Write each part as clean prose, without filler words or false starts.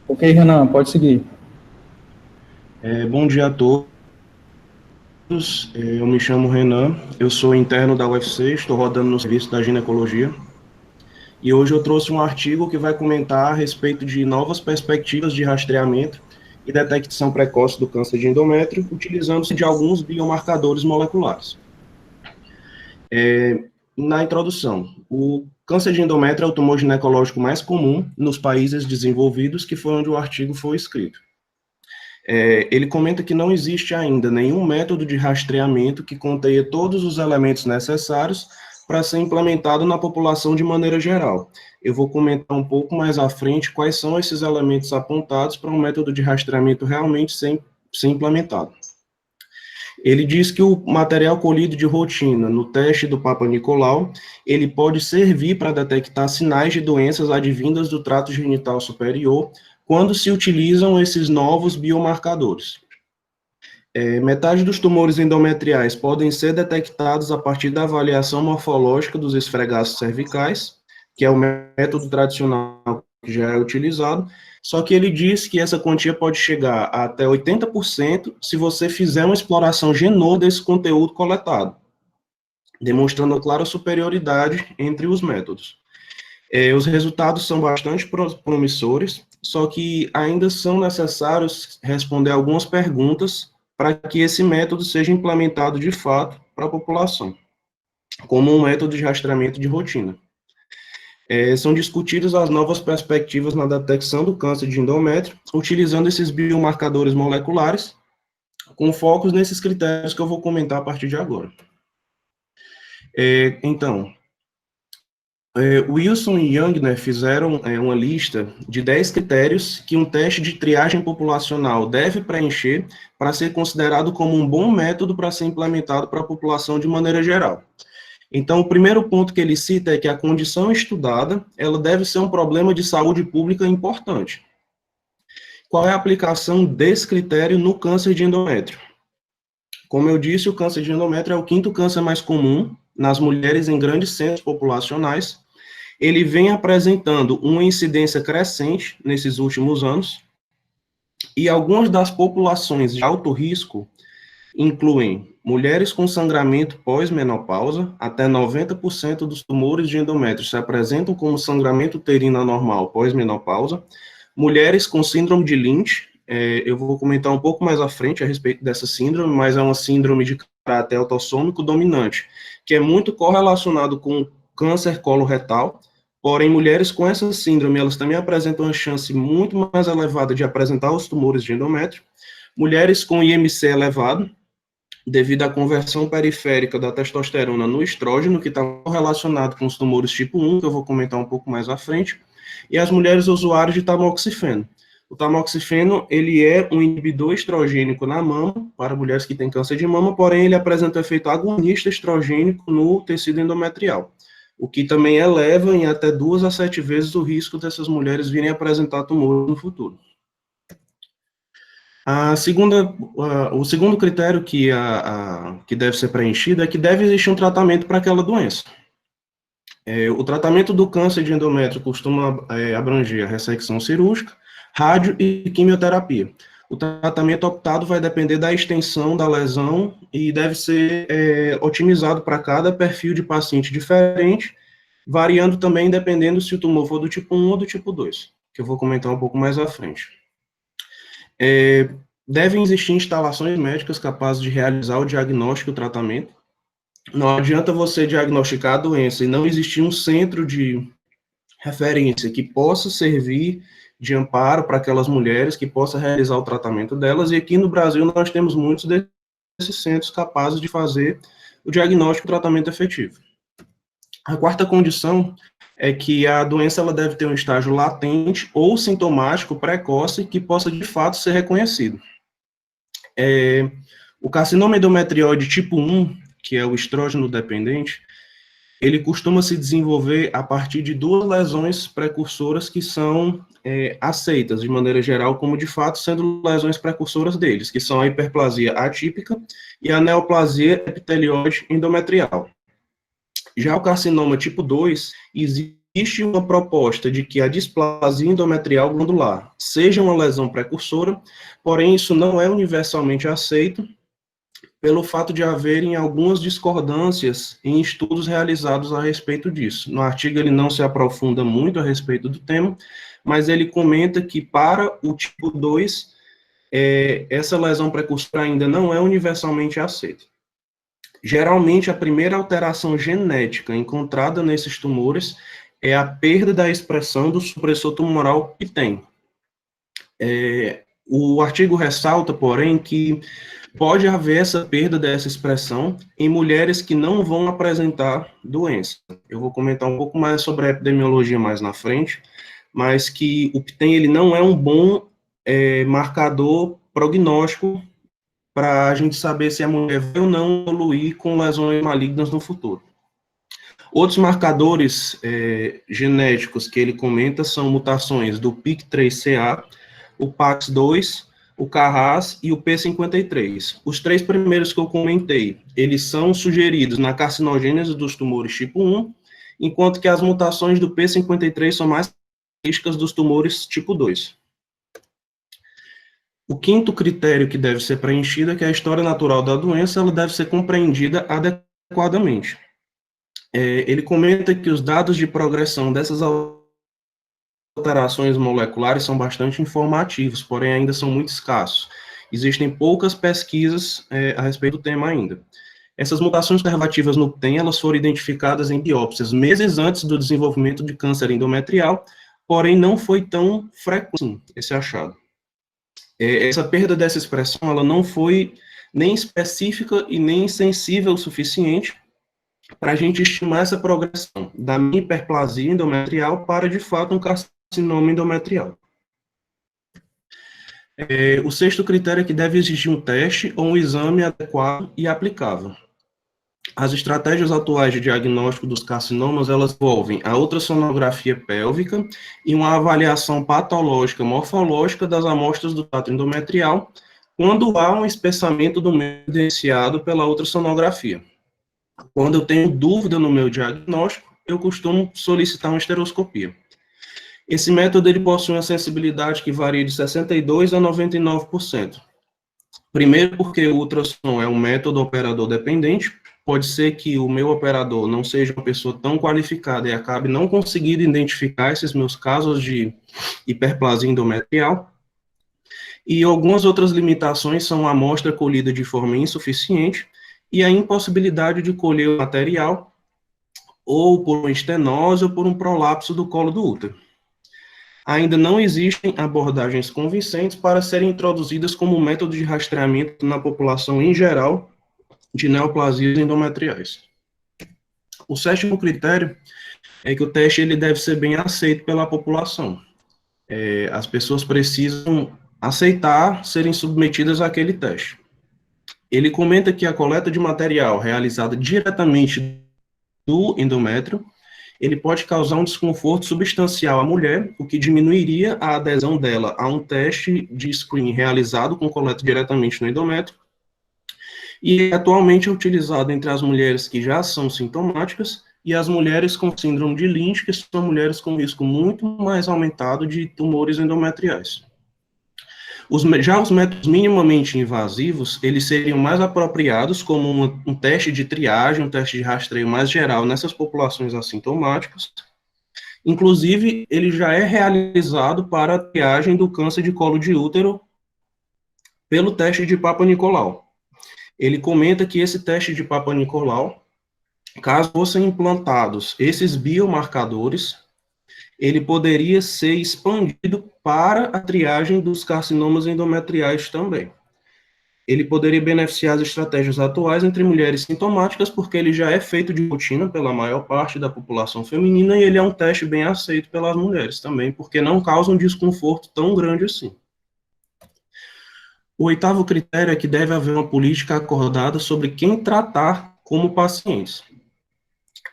Ok, Renan, pode seguir. Bom dia a todos. Eu me chamo Renan, eu sou interno da UFC, estou rodando no serviço da ginecologia. E hoje eu trouxe um artigo que vai comentar a respeito de novas perspectivas de rastreamento e detecção precoce do câncer de endométrio, utilizando-se de alguns biomarcadores moleculares. Na introdução, o câncer de endométrio é o tumor ginecológico mais comum nos países desenvolvidos, que foi onde o artigo foi escrito. Ele comenta que não existe ainda nenhum método de rastreamento que contenha todos os elementos necessários para ser implementado na população de maneira geral. Eu vou comentar um pouco mais à frente quais são esses elementos apontados para um método de rastreamento realmente ser implementado. Ele diz que o material colhido de rotina no teste do Papa Nicolau, ele pode servir para detectar sinais de doenças advindas do trato genital superior quando se utilizam esses novos biomarcadores. Metade dos tumores endometriais podem ser detectados a partir da avaliação morfológica dos esfregaços cervicais, que é o método tradicional que já é utilizado, só que ele diz que essa quantia pode chegar a até 80% se você fizer uma exploração genômica desse conteúdo coletado, demonstrando a clara superioridade entre os métodos. Os resultados são bastante promissores, só que ainda são necessários responder algumas perguntas para que esse método seja implementado de fato para a população, como um método de rastreamento de rotina. São discutidas as novas perspectivas na detecção do câncer de endométrio, utilizando esses biomarcadores moleculares, com focos nesses critérios que eu vou comentar a partir de agora. Então, Wilson e Young, né, fizeram uma lista de 10 critérios que um teste de triagem populacional deve preencher para ser considerado como um bom método para ser implementado para a população de maneira geral. Então, o primeiro ponto que ele cita é que a condição estudada, ela deve ser um problema de saúde pública importante. Qual é a aplicação desse critério no câncer de endométrio? Como eu disse, o câncer de endométrio é o quinto câncer mais comum nas mulheres em grandes centros populacionais. Ele vem apresentando uma incidência crescente nesses últimos anos, e algumas das populações de alto risco incluem mulheres com sangramento pós-menopausa, até 90% dos tumores de endométrio se apresentam como sangramento uterino anormal pós-menopausa, mulheres com síndrome de Lynch, eu vou comentar um pouco mais à frente a respeito dessa síndrome, mas é uma síndrome de caráter autossômico dominante, que é muito correlacionado com câncer coloretal. Porém, mulheres com essa síndrome, elas também apresentam uma chance muito mais elevada de apresentar os tumores de endométrio. Mulheres com IMC elevado, devido à conversão periférica da testosterona no estrógeno, que está relacionado com os tumores tipo 1, que eu vou comentar um pouco mais à frente, e as mulheres usuárias de tamoxifeno. O tamoxifeno, ele é um inibidor estrogênico na mama, para mulheres que têm câncer de mama, porém ele apresenta efeito agonista estrogênico no tecido endometrial, o que também eleva em até 2 a 7 vezes o risco dessas mulheres virem apresentar tumor no futuro. O segundo critério que deve ser preenchido é que deve existir um tratamento para aquela doença. O tratamento do câncer de endométrio costuma abranger a ressecção cirúrgica, rádio e quimioterapia. O tratamento optado vai depender da extensão da lesão e deve ser otimizado para cada perfil de paciente diferente, variando também dependendo se o tumor for do tipo 1 ou do tipo 2, que eu vou comentar um pouco mais à frente. Devem existir instalações médicas capazes de realizar o diagnóstico e o tratamento. Não adianta você diagnosticar a doença e não existir um centro de referência que possa servir de amparo para aquelas mulheres, que possa realizar o tratamento delas, e aqui no Brasil nós temos muitos desses centros capazes de fazer o diagnóstico e o tratamento efetivo. A quarta condição é que a doença ela deve ter um estágio latente ou sintomático precoce que possa de fato ser reconhecido. O carcinoma endometrióide tipo 1, que é o estrógeno dependente, ele costuma se desenvolver a partir de duas lesões precursoras que são aceitas, de maneira geral, como de fato sendo lesões precursoras deles, que são a hiperplasia atípica e a neoplasia epitelióide endometrial. Já o carcinoma tipo 2, existe existe uma proposta de que a displasia endometrial glandular seja uma lesão precursora, porém isso não é universalmente aceito, pelo fato de haverem algumas discordâncias em estudos realizados a respeito disso. No artigo ele não se aprofunda muito a respeito do tema, mas ele comenta que para o tipo 2, essa lesão precursora ainda não é universalmente aceita. Geralmente, a primeira alteração genética encontrada nesses tumores é a perda da expressão do supressor tumoral que tem. O artigo ressalta, porém, que pode haver essa perda dessa expressão em mulheres que não vão apresentar doença. Eu vou comentar um pouco mais sobre a epidemiologia mais na frente, mas que o PTEN ele não é um bom marcador prognóstico para a gente saber se a mulher vai ou não evoluir com lesões malignas no futuro. Outros marcadores genéticos que ele comenta são mutações do PIK3CA, o PAX2, o CARAS e o P53. Os 3 primeiros que eu comentei, eles são sugeridos na carcinogênese dos tumores tipo 1, enquanto que as mutações do P53 são mais características dos tumores tipo 2. O quinto critério que deve ser preenchido é que a história natural da doença ela deve ser compreendida adequadamente. Ele comenta que os dados de progressão dessas alterações moleculares são bastante informativos, porém ainda são muito escassos. Existem poucas pesquisas a respeito do tema ainda. Essas mutações conservativas no PTEN, elas foram identificadas em biópsias meses antes do desenvolvimento de câncer endometrial, porém não foi tão frequente esse achado. Essa perda dessa expressão, ela não foi nem específica e nem sensível o suficiente para a gente estimar essa progressão da hiperplasia endometrial para, de fato, um carcinoma endometrial. O sexto critério é que deve existir um teste ou um exame adequado e aplicável. As estratégias atuais de diagnóstico dos carcinomas, elas envolvem a ultrassonografia pélvica e uma avaliação patológica morfológica das amostras do trato endometrial, quando há um espessamento do meio evidenciado pela ultrassonografia. Quando eu tenho dúvida no meu diagnóstico, eu costumo solicitar uma esteroscopia. Esse método ele possui uma sensibilidade que varia de 62% a 99%. Primeiro porque o ultrassom é um método operador dependente, pode ser que o meu operador não seja uma pessoa tão qualificada e acabe não conseguindo identificar esses meus casos de hiperplasia endometrial. E algumas outras limitações são a amostra colhida de forma insuficiente e a impossibilidade de colher o material ou por uma estenose ou por um prolapso do colo do útero. Ainda não existem abordagens convincentes para serem introduzidas como método de rastreamento na população em geral de neoplasias endometriais. O sétimo critério é que o teste ele deve ser bem aceito pela população. As pessoas precisam aceitar serem submetidas àquele teste. Ele comenta que a coleta de material realizada diretamente do endométrio, ele pode causar um desconforto substancial à mulher, o que diminuiria a adesão dela a um teste de screening realizado com coleta diretamente no endométrio, e atualmente é utilizado entre as mulheres que já são sintomáticas e as mulheres com síndrome de Lynch, que são mulheres com risco muito mais aumentado de tumores endometriais. Já os métodos minimamente invasivos, eles seriam mais apropriados como um teste de triagem, um teste de rastreio mais geral nessas populações assintomáticas. Inclusive, ele já é realizado para a triagem do câncer de colo de útero pelo teste de Papa Nicolau. Ele comenta que esse teste de Papa Nicolau, caso fossem implantados esses biomarcadores, ele poderia ser expandido para a triagem dos carcinomas endometriais também. Ele poderia beneficiar as estratégias atuais entre mulheres sintomáticas, porque ele já é feito de rotina pela maior parte da população feminina, e ele é um teste bem aceito pelas mulheres também, porque não causa um desconforto tão grande assim. O oitavo critério é que deve haver uma política acordada sobre quem tratar como pacientes.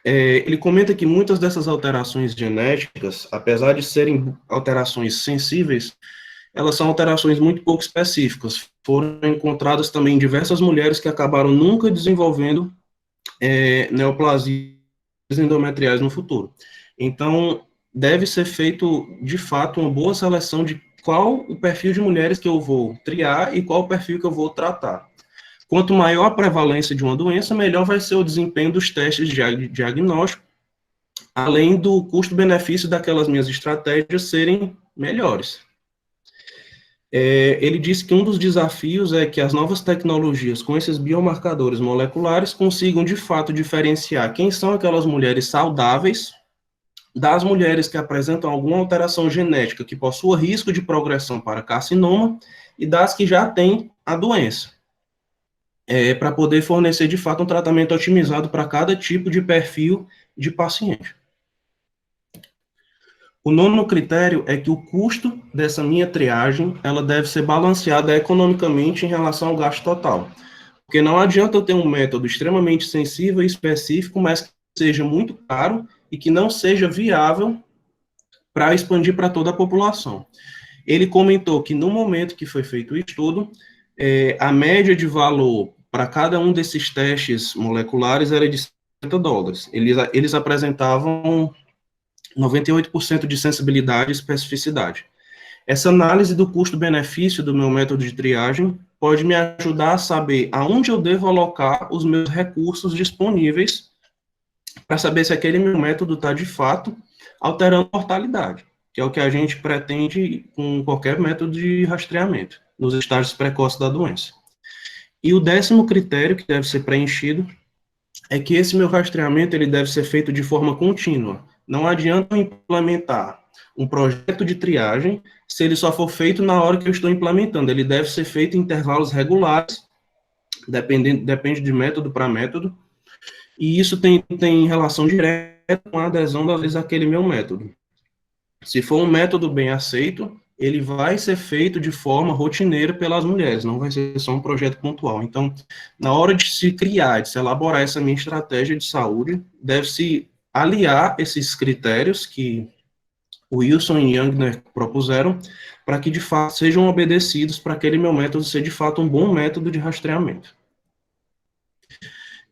Ele comenta que muitas dessas alterações genéticas, apesar de serem alterações sensíveis, elas são alterações muito pouco específicas. Foram encontradas também em diversas mulheres que acabaram nunca desenvolvendo neoplasias endometriais no futuro. Então, deve ser feito, de fato, uma boa seleção de qual o perfil de mulheres que eu vou triar e qual o perfil que eu vou tratar. Quanto maior a prevalência de uma doença, melhor vai ser o desempenho dos testes de diagnóstico, além do custo-benefício daquelas minhas estratégias serem melhores. Ele disse que um dos desafios é que as novas tecnologias com esses biomarcadores moleculares consigam, de fato, diferenciar quem são aquelas mulheres saudáveis das mulheres que apresentam alguma alteração genética que possua risco de progressão para carcinoma e das que já têm a doença, para poder fornecer, de fato, um tratamento otimizado para cada tipo de perfil de paciente. O nono critério é que o custo dessa minha triagem, ela deve ser balanceada economicamente em relação ao gasto total. Porque não adianta eu ter um método extremamente sensível e específico, mas que seja muito caro e que não seja viável para expandir para toda a população. Ele comentou que no momento que foi feito o estudo, a média de valor para cada um desses testes moleculares era de $50. Eles apresentavam 98% de sensibilidade e especificidade. Essa análise do custo-benefício do meu método de triagem pode me ajudar a saber aonde eu devo alocar os meus recursos disponíveis para saber se aquele meu método está, de fato, alterando a mortalidade, que é o que a gente pretende com qualquer método de rastreamento, nos estágios precoces da doença. E o 10º critério que deve ser preenchido é que esse meu rastreamento ele deve ser feito de forma contínua. Não adianta eu implementar um projeto de triagem se ele só for feito na hora que eu estou implementando. Ele deve ser feito em intervalos regulares, depende de método para método, e isso tem relação direta com a adesão àquele meu método. Se for um método bem aceito, ele vai ser feito de forma rotineira pelas mulheres, não vai ser só um projeto pontual. Então, na hora de se criar, de se elaborar essa minha estratégia de saúde, deve-se aliar esses critérios que o Wilson e Youngner propuseram, para que, de fato, sejam obedecidos para aquele meu método ser, de fato, um bom método de rastreamento.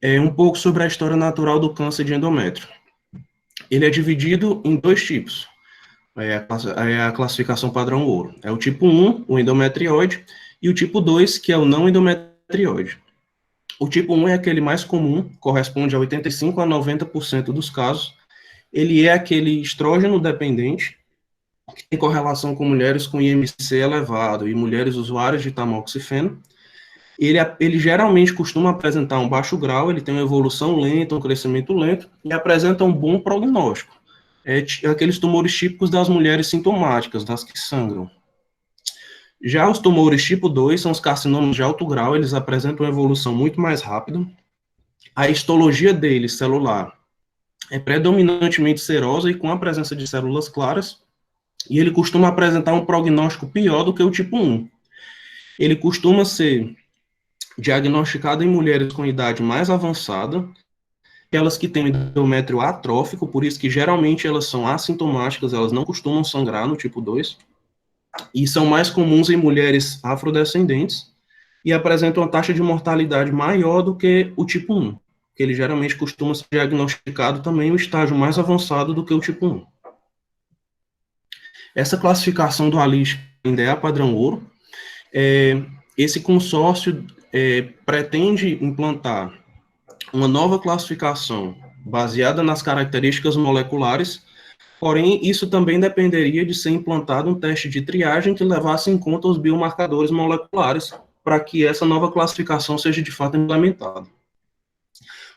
Um pouco sobre a história natural do câncer de endométrio. Ele é dividido em 2 tipos. A classificação padrão ouro. É o tipo 1, o endometrioide, e o tipo 2, que é o não endometrioide. O tipo 1 é aquele mais comum, corresponde a 85% a 90% dos casos. Ele é aquele estrógeno dependente, que tem correlação com mulheres com IMC elevado e mulheres usuárias de tamoxifeno. Ele geralmente costuma apresentar um baixo grau, ele tem uma evolução lenta, um crescimento lento, e apresenta um bom prognóstico. Aqueles tumores típicos das mulheres sintomáticas, das que sangram. Já os tumores tipo 2 são os carcinomas de alto grau, eles apresentam uma evolução muito mais rápida. A histologia deles, celular, é predominantemente serosa e com a presença de células claras, e ele costuma apresentar um prognóstico pior do que o tipo 1. Ele costuma ser diagnosticado em mulheres com idade mais avançada, aquelas que têm endométrio atrófico, por isso que geralmente elas são assintomáticas, elas não costumam sangrar no tipo 2, e são mais comuns em mulheres afrodescendentes, e apresentam uma taxa de mortalidade maior do que o tipo 1, que ele geralmente costuma ser diagnosticado também em um estágio mais avançado do que o tipo 1. Essa classificação dualística ainda é a padrão ouro. Esse consórcio pretende implantar uma nova classificação baseada nas características moleculares, porém, isso também dependeria de ser implantado um teste de triagem que levasse em conta os biomarcadores moleculares para que essa nova classificação seja de fato implementada.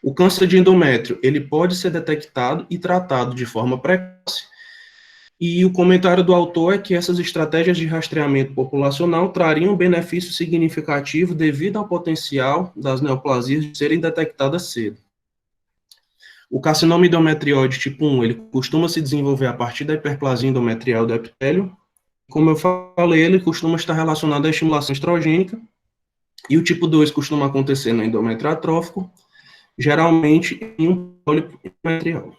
O câncer de endométrio, ele pode ser detectado e tratado de forma precoce, e o comentário do autor é que essas estratégias de rastreamento populacional trariam benefício significativo devido ao potencial das neoplasias de serem detectadas cedo. O carcinoma endometrióide tipo 1, ele costuma se desenvolver a partir da hiperplasia endometrial do epitélio. Como eu falei, ele costuma estar relacionado à estimulação estrogênica, e o tipo 2 costuma acontecer no endométrio atrófico, geralmente em um pólipo endometrial.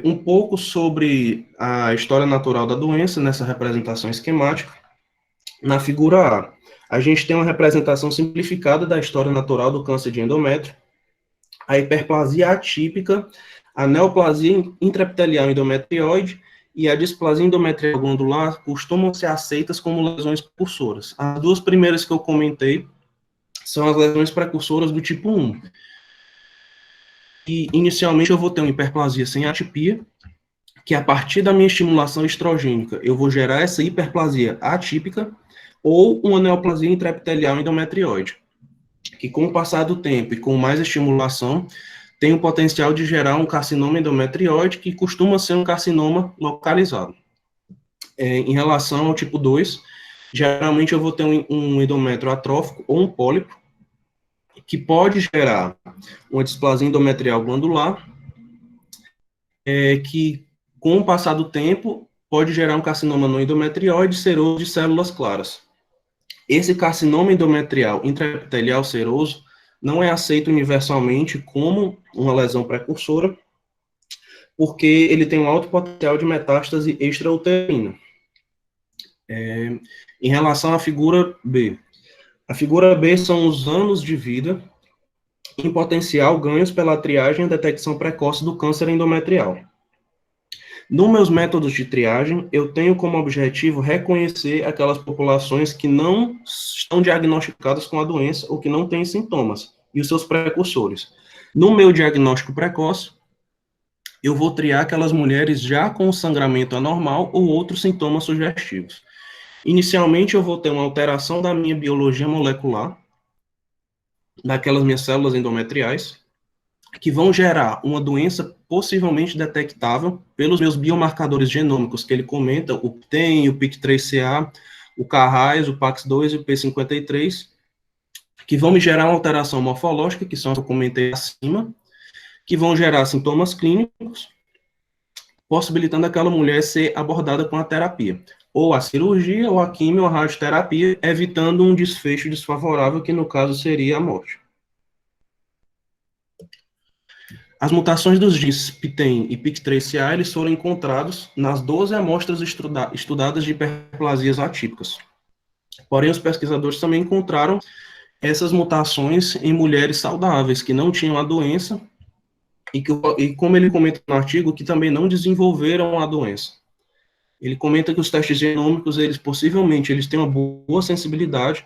Um pouco sobre a história natural da doença nessa representação esquemática. Na figura A gente tem uma representação simplificada da história natural do câncer de endométrio. A hiperplasia atípica A neoplasia intraepitelial endometrioide e a displasia endometrial glandular costumam ser aceitas como lesões precursoras. As duas primeiras que eu comentei são as lesões precursoras do tipo 1. E, inicialmente, eu vou ter uma hiperplasia sem atipia, que a partir da minha estimulação estrogênica, eu vou gerar essa hiperplasia atípica, ou uma neoplasia intraepitelial endometrioide, que com o passar do tempo e com mais estimulação, tem o potencial de gerar um carcinoma endometrioide, que costuma ser um carcinoma localizado. Em relação ao tipo 2, geralmente eu vou ter um endométrio atrófico ou um pólipo, que pode gerar uma displasia endometrial glandular, que com o passar do tempo pode gerar um carcinoma no endometrioide seroso de células claras. Esse carcinoma endometrial intraepitelial seroso não é aceito universalmente como uma lesão precursora, porque ele tem um alto potencial de metástase extrauterina. Em relação à figura B. A figura B são os anos de vida em potencial ganhos pela triagem e detecção precoce do câncer endometrial. Nos meus métodos de triagem, eu tenho como objetivo reconhecer aquelas populações que não estão diagnosticadas com a doença ou que não têm sintomas, e os seus precursores. No meu diagnóstico precoce, eu vou triar aquelas mulheres já com sangramento anormal ou outros sintomas sugestivos. Inicialmente, eu vou ter uma alteração da minha biologia molecular, daquelas minhas células endometriais, que vão gerar uma doença possivelmente detectável pelos meus biomarcadores genômicos que ele comenta, o PTEN, o PIK3CA, o CARRAS, o PAX2 e o P53, que vão me gerar uma alteração morfológica, que são as que eu comentei acima, que vão gerar sintomas clínicos, possibilitando aquela mulher ser abordada com a terapia, ou a cirurgia, ou a quimio, ou a radioterapia, evitando um desfecho desfavorável, que no caso seria a morte. As mutações dos genes PTEN e PIK3CA, eles foram encontrados nas 12 amostras estudadas de hiperplasias atípicas. Porém, os pesquisadores também encontraram essas mutações em mulheres saudáveis, que não tinham a doença, e como ele comenta no artigo, que também não desenvolveram a doença. Ele comenta que os testes genômicos, eles possivelmente, eles têm uma boa sensibilidade,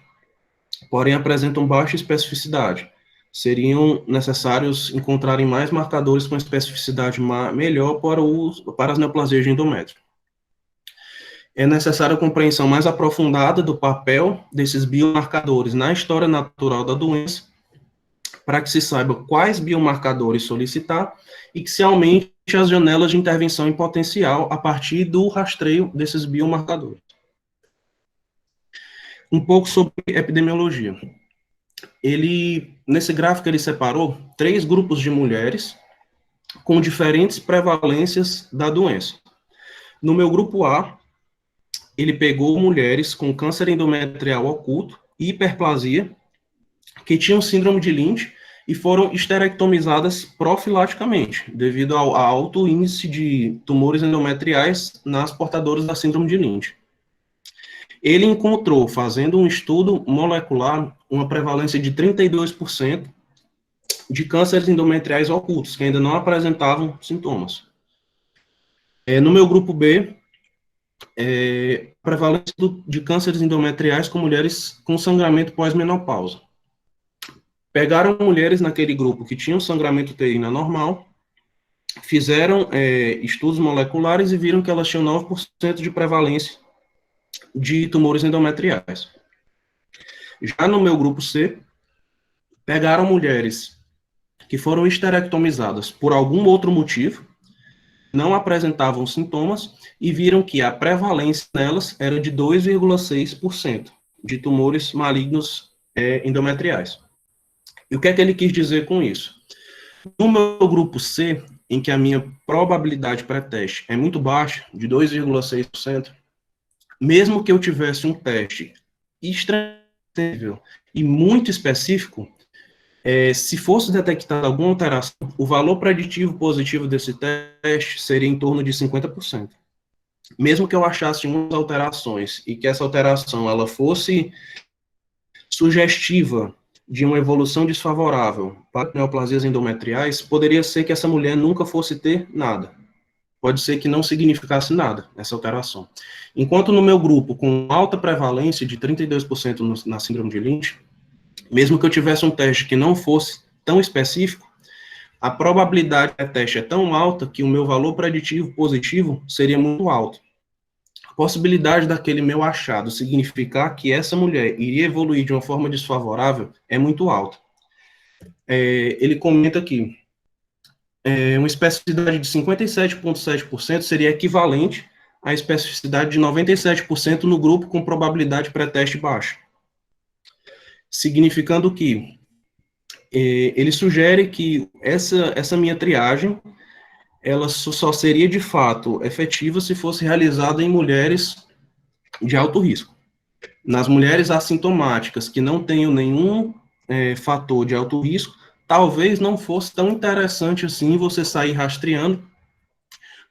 porém apresentam baixa especificidade. Seriam necessários encontrarem mais marcadores com especificidade melhor para as neoplasias de endométrio. É necessária a compreensão mais aprofundada do papel desses biomarcadores na história natural da doença, para que se saiba quais biomarcadores solicitar e que se aumente as janelas de intervenção em potencial a partir do rastreio desses biomarcadores. Um pouco sobre epidemiologia. Nesse gráfico, ele separou 3 grupos de mulheres com diferentes prevalências da doença. No meu grupo A, ele pegou mulheres com câncer endometrial oculto e hiperplasia, que tinham síndrome de Lynch e foram esterectomizadas profilaticamente, devido ao alto índice de tumores endometriais nas portadoras da síndrome de Lynch. Ele encontrou, fazendo um estudo molecular, uma prevalência de 32% de cânceres endometriais ocultos, que ainda não apresentavam sintomas. No meu grupo B, a prevalência de cânceres endometriais com mulheres com sangramento pós-menopausa. Pegaram mulheres naquele grupo que tinham sangramento uterino anormal, fizeram estudos moleculares e viram que elas tinham 9% de prevalência de tumores endometriais. Já no meu grupo C, pegaram mulheres que foram esterectomizadas por algum outro motivo, não apresentavam sintomas e viram que a prevalência nelas era de 2,6% de tumores malignos endometriais. E o que é que ele quis dizer com isso? No meu grupo C, em que a minha probabilidade pré-teste é muito baixa, de 2,6%, mesmo que eu tivesse um teste extremamente e muito específico, se fosse detectada alguma alteração, o valor preditivo positivo desse teste seria em torno de 50%. Mesmo que eu achasse umas alterações e que essa alteração ela fosse sugestiva de uma evolução desfavorável para neoplasias endometriais, poderia ser que essa mulher nunca fosse ter nada. Pode ser que não significasse nada, essa alteração. Enquanto no meu grupo, com alta prevalência de 32% na síndrome de Lynch, mesmo que eu tivesse um teste que não fosse tão específico, a probabilidade do teste é tão alta que o meu valor preditivo positivo seria muito alto. A possibilidade daquele meu achado significar que essa mulher iria evoluir de uma forma desfavorável é muito alta. Ele comenta aqui, uma especificidade de 57,7% seria equivalente à especificidade de 97% no grupo com probabilidade pré-teste baixa. Significando que ele sugere que essa minha triagem, ela só seria de fato efetiva se fosse realizada em mulheres de alto risco. Nas mulheres assintomáticas que não tenham nenhum fator de alto risco, talvez não fosse tão interessante assim você sair rastreando,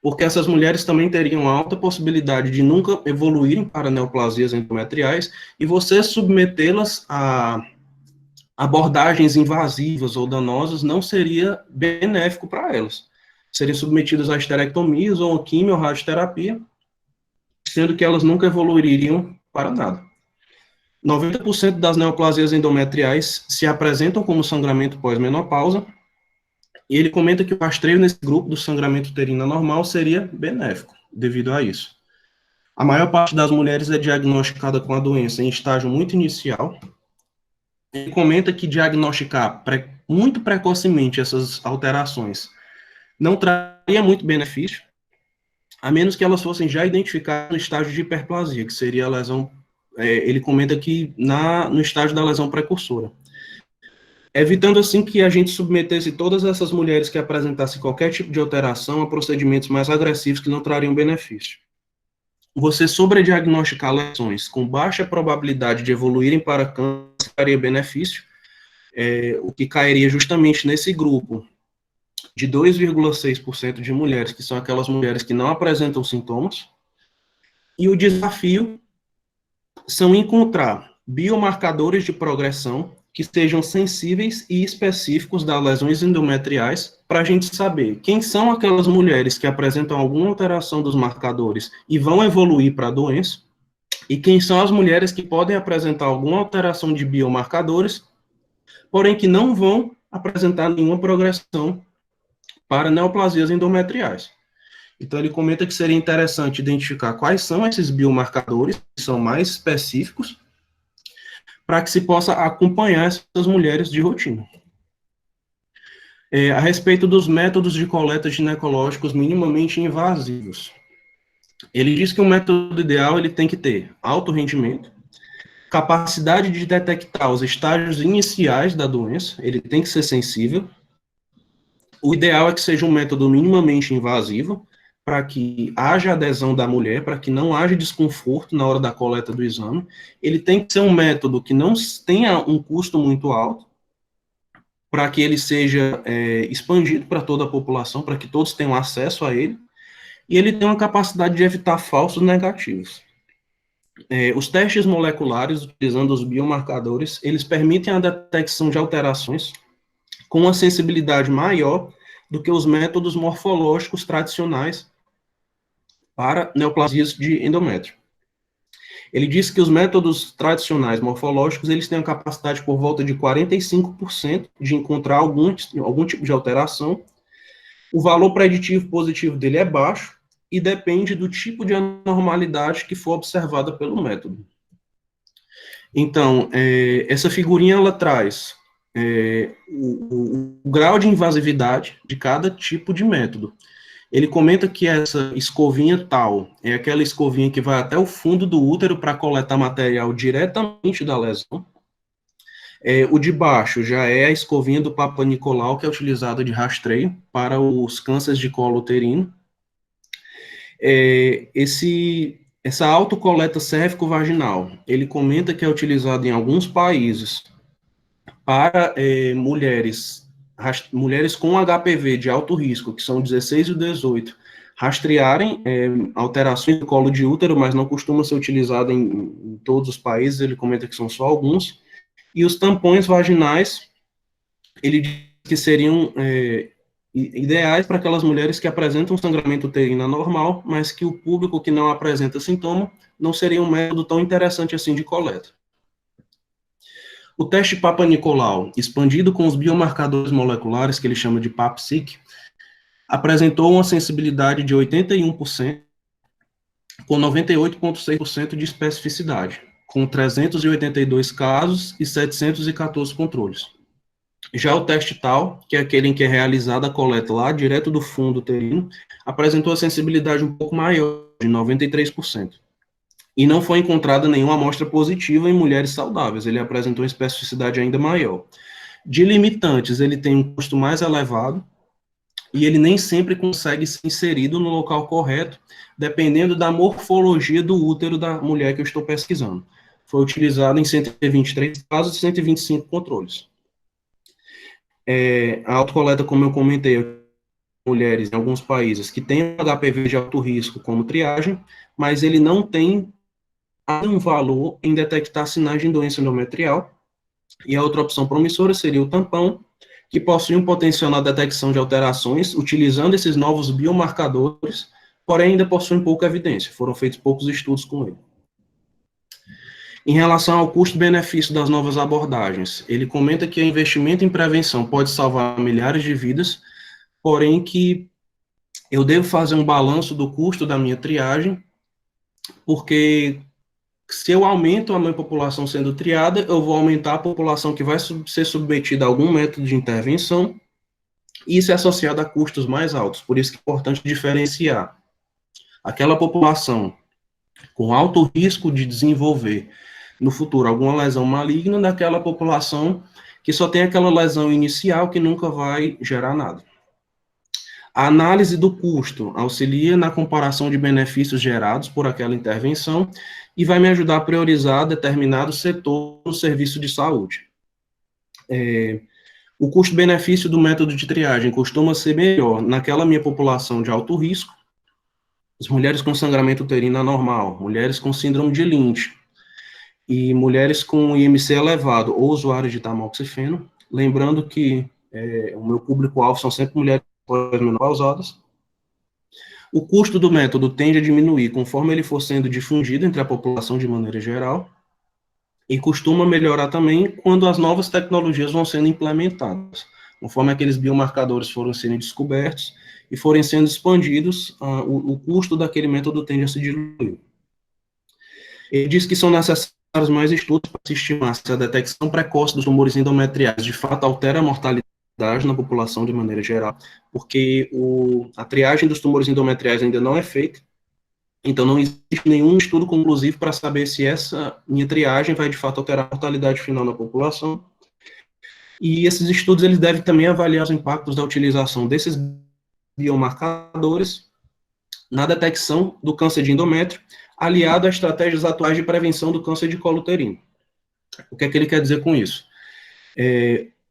porque essas mulheres também teriam alta possibilidade de nunca evoluírem para neoplasias endometriais e você submetê-las a abordagens invasivas ou danosas não seria benéfico para elas. Seriam submetidas a esterectomias ou a quimio ou radioterapia, sendo que elas nunca evoluiriam para nada. 90% das neoplasias endometriais se apresentam como sangramento pós-menopausa, e ele comenta que o rastreio nesse grupo do sangramento uterino anormal seria benéfico, devido a isso. A maior parte das mulheres é diagnosticada com a doença em estágio muito inicial. Ele comenta que diagnosticar muito precocemente essas alterações não traria muito benefício, a menos que elas fossem já identificadas no estágio de hiperplasia, que seria a lesão, ele comenta que no estágio da lesão precursora. Evitando assim que a gente submetesse todas essas mulheres que apresentassem qualquer tipo de alteração a procedimentos mais agressivos que não trariam benefício. Você sobrediagnosticar lesões com baixa probabilidade de evoluírem para câncer traria benefício, o que cairia justamente nesse grupo de 2,6% de mulheres, que são aquelas mulheres que não apresentam sintomas, e o desafio são encontrar biomarcadores de progressão que sejam sensíveis e específicos das lesões endometriais, para a gente saber quem são aquelas mulheres que apresentam alguma alteração dos marcadores e vão evoluir para a doença, e quem são as mulheres que podem apresentar alguma alteração de biomarcadores, porém que não vão apresentar nenhuma progressão para neoplasias endometriais. Então, ele comenta que seria interessante identificar quais são esses biomarcadores, que são mais específicos, para que se possa acompanhar essas mulheres de rotina. A respeito dos métodos de coleta ginecológicos minimamente invasivos. Ele diz que o método ideal ele tem que ter alto rendimento, capacidade de detectar os estágios iniciais da doença, ele tem que ser sensível. O ideal é que seja um método minimamente invasivo, para que haja adesão da mulher, para que não haja desconforto na hora da coleta do exame. Ele tem que ser um método que não tenha um custo muito alto, para que ele seja expandido para toda a população, para que todos tenham acesso a ele, e ele tem uma capacidade de evitar falsos negativos. Os testes moleculares, utilizando os biomarcadores, eles permitem a detecção de alterações com uma sensibilidade maior do que os métodos morfológicos tradicionais para neoplasias de endométrio. Ele diz que os métodos tradicionais morfológicos, eles têm a capacidade por volta de 45% de encontrar algum tipo de alteração. O valor preditivo positivo dele é baixo e depende do tipo de anormalidade que for observada pelo método. Então, essa figurinha, ela traz o grau de invasividade de cada tipo de método. Ele comenta que essa escovinha tal é aquela escovinha que vai até o fundo do útero para coletar material diretamente da lesão. O de baixo já é a escovinha do Papa Nicolau, que é utilizada de rastreio para os cânceres de colo uterino. Essa autocoleta cérvico-vaginal, ele comenta que é utilizado em alguns países para mulheres com HPV de alto risco, que são 16 e 18, rastrearem alterações do colo de útero, mas não costuma ser utilizado em todos os países, ele comenta que são só alguns, E os tampões vaginais, ele diz que seriam ideais para aquelas mulheres que apresentam sangramento uterino anormal, mas que o público que não apresenta sintoma não seria um método tão interessante assim de coleta. O teste Papa-Nicolau, expandido com os biomarcadores moleculares, que ele chama de PAP-Seq, apresentou uma sensibilidade de 81%, com 98,6% de especificidade, com 382 casos e 714 controles. Já o teste TAL, que é aquele em que é realizada a coleta lá direto do fundo uterino, apresentou a sensibilidade um pouco maior, de 93%. E não foi encontrada nenhuma amostra positiva em mulheres saudáveis, ele apresentou uma especificidade ainda maior. De limitantes, ele tem um custo mais elevado, e ele nem sempre consegue ser inserido no local correto, dependendo da morfologia do útero da mulher que eu estou pesquisando. Foi utilizado em 123 casos e 125 controles. A autocoleta, como eu comentei, mulheres em alguns países que têm HPV de alto risco como triagem, mas ele não tem um valor em detectar sinais de doença endometrial. E a outra opção promissora seria o tampão, que possui um potencial na detecção de alterações, utilizando esses novos biomarcadores, porém ainda possuem pouca evidência, foram feitos poucos estudos com ele. Em relação ao custo-benefício das novas abordagens, ele comenta que o investimento em prevenção pode salvar milhares de vidas, porém que eu devo fazer um balanço do custo da minha triagem, porque se eu aumento a minha população sendo triada, eu vou aumentar a população que vai ser submetida a algum método de intervenção, e isso é associado a custos mais altos. Por isso que é importante diferenciar aquela população com alto risco de desenvolver no futuro alguma lesão maligna daquela população que só tem aquela lesão inicial que nunca vai gerar nada. A análise do custo auxilia na comparação de benefícios gerados por aquela intervenção e vai me ajudar a priorizar determinado setor no serviço de saúde. O custo-benefício do método de triagem costuma ser melhor naquela minha população de alto risco, as mulheres com sangramento uterino anormal, mulheres com síndrome de Lynch e mulheres com IMC elevado ou usuários de tamoxifeno, lembrando que o meu público-alvo são sempre mulheres menopausadas. O custo do método tende a diminuir conforme ele for sendo difundido entre a população de maneira geral, e costuma melhorar também quando as novas tecnologias vão sendo implementadas, conforme aqueles biomarcadores foram sendo descobertos e forem sendo expandidos, o custo daquele método tende a se diluir. Ele diz que são necessários mais estudos para se estimar se a detecção precoce dos tumores endometriais de fato altera a mortalidade na população de maneira geral, porque a triagem dos tumores endometriais ainda não é feita, então não existe nenhum estudo conclusivo para saber se essa minha triagem vai de fato alterar a mortalidade final na população. E esses estudos eles devem também avaliar os impactos da utilização desses biomarcadores na detecção do câncer de endométrio, aliado a estratégias atuais de prevenção do câncer de colo uterino. O que é que ele quer dizer com isso?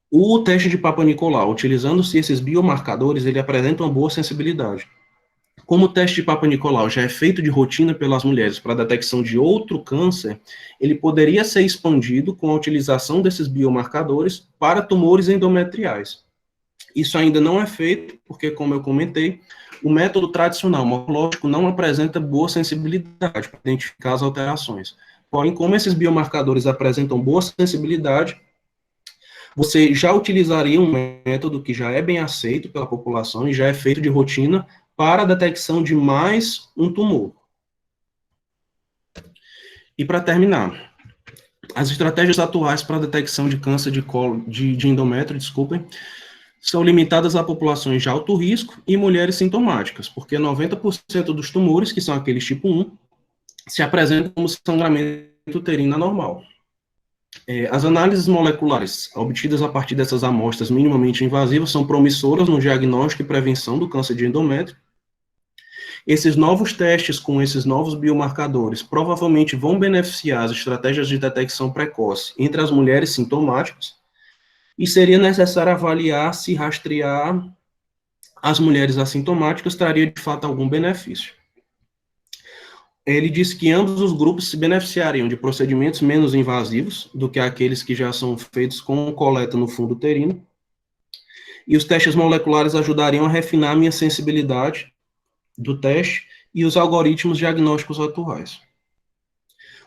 O teste de Papa-Nicolau, utilizando-se esses biomarcadores, ele apresenta uma boa sensibilidade. Como o teste de Papa-Nicolau já é feito de rotina pelas mulheres para a detecção de outro câncer, ele poderia ser expandido com a utilização desses biomarcadores para tumores endometriais. Isso ainda não é feito, porque, como eu comentei, o método tradicional morfológico não apresenta boa sensibilidade para identificar as alterações. Porém, como esses biomarcadores apresentam boa sensibilidade, você já utilizaria um método que já é bem aceito pela população e já é feito de rotina para a detecção de mais um tumor. E para terminar, as estratégias atuais para a detecção de câncer de endométrio, são limitadas a populações de alto risco e mulheres sintomáticas, porque 90% dos tumores, que são aqueles tipo 1, se apresentam como sangramento uterino anormal. As análises moleculares obtidas a partir dessas amostras minimamente invasivas são promissoras no diagnóstico e prevenção do câncer de endométrio. Esses novos testes com esses novos biomarcadores provavelmente vão beneficiar as estratégias de detecção precoce entre as mulheres sintomáticas, e seria necessário avaliar se rastrear as mulheres assintomáticas traria de fato algum benefício. Ele diz que ambos os grupos se beneficiariam de procedimentos menos invasivos do que aqueles que já são feitos com coleta no fundo uterino, e os testes moleculares ajudariam a refinar a minha sensibilidade do teste e os algoritmos diagnósticos atuais.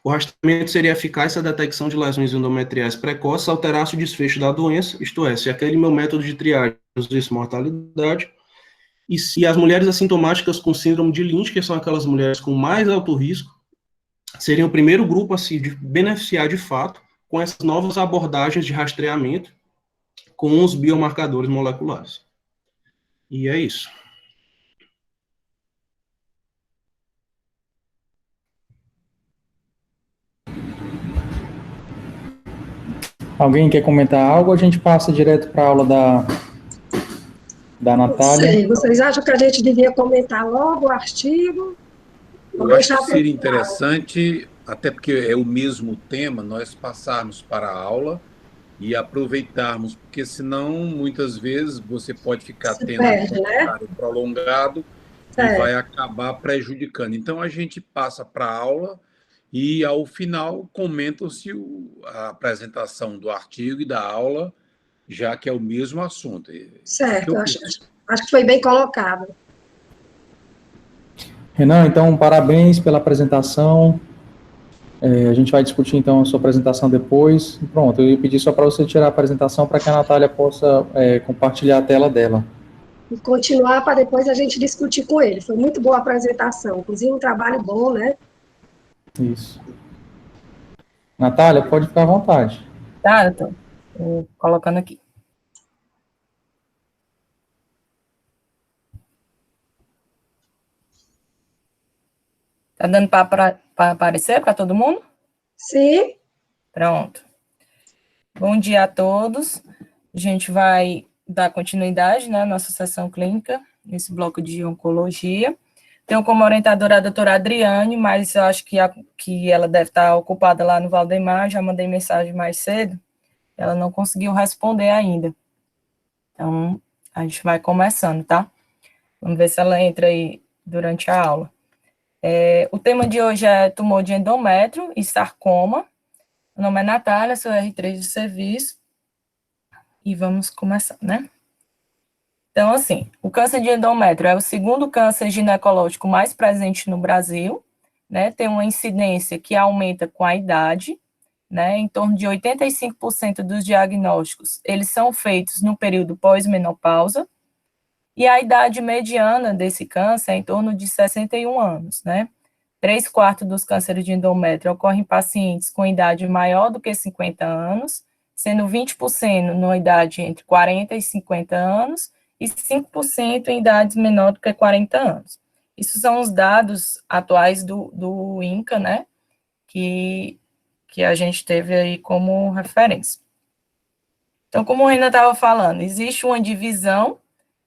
O rastreamento seria eficaz se a detecção de lesões endometriais precoces alterasse o desfecho da doença, isto é, se aquele meu método de triagem reduzisse mortalidade, e se as mulheres assintomáticas com síndrome de Lynch, que são aquelas mulheres com mais alto risco, seriam o primeiro grupo a se beneficiar de fato com essas novas abordagens de rastreamento com os biomarcadores moleculares. E é isso. Alguém quer comentar algo ou a gente passa direto para a aula da Não Natália? sei, vocês acham que a gente devia comentar logo o artigo? Eu acho que seria interessante, até porque é o mesmo tema, nós passarmos para a aula e aproveitarmos, porque senão, muitas vezes, você pode ficar Se tendo perde, um né? comentário prolongado e É. vai acabar prejudicando. Então, a gente passa para a aula e, ao final, comentam-se a apresentação do artigo e da aula, já que é o mesmo assunto. É o que Certo, eu acho penso. que foi bem colocado. Renan, então, parabéns pela apresentação. A gente vai discutir, então, a sua apresentação depois. Pronto, eu ia pedir só para você tirar a apresentação para que a Natália possa compartilhar a tela dela. E continuar para depois a gente discutir com ele. Foi muito boa a apresentação, inclusive um trabalho bom, né? Isso. Natália, pode ficar à vontade. Tá, eu tô colocando aqui. Tá dando para aparecer para todo mundo? Sim. Pronto. Bom dia a todos. A gente vai dar continuidade, né, à nossa sessão clínica, nesse bloco de oncologia. Tenho como orientadora a doutora Adriane, mas eu acho que ela deve estar ocupada lá no Valdemar, já mandei mensagem mais cedo, ela não conseguiu responder ainda. Então, a gente vai começando, tá? Vamos ver se ela entra aí durante a aula. O tema de hoje é tumor de endométrio e sarcoma. Meu nome é Natália, sou R3 de serviço. E vamos começar, né? Então, assim, o câncer de endométrio é o segundo câncer ginecológico mais presente no Brasil, né? Tem uma incidência que aumenta com a idade, né? Em torno de 85% dos diagnósticos, eles são feitos no período pós-menopausa, e a idade mediana desse câncer é em torno de 61 anos, né? 3/4 dos cânceres de endométrio ocorrem em pacientes com idade maior do que 50 anos, sendo 20% na idade entre 40 e 50 anos, e 5% em idades menor do que 40 anos. Isso são os dados atuais do INCA, né, que a gente teve aí como referência. Então, como o Renan estava falando, existe uma divisão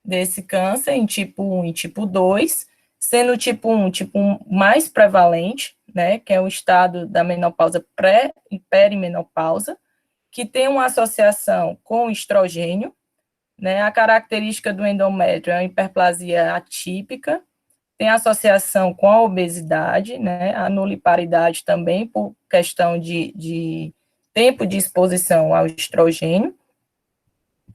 desse câncer em tipo 1 e tipo 2, sendo o tipo 1 mais prevalente, né, que é o estado da menopausa pré e perimenopausa, que tem uma associação com o estrogênio, né, a característica do endométrio é a hiperplasia atípica, tem associação com a obesidade, né, a nulliparidade também por questão de tempo de exposição ao estrogênio.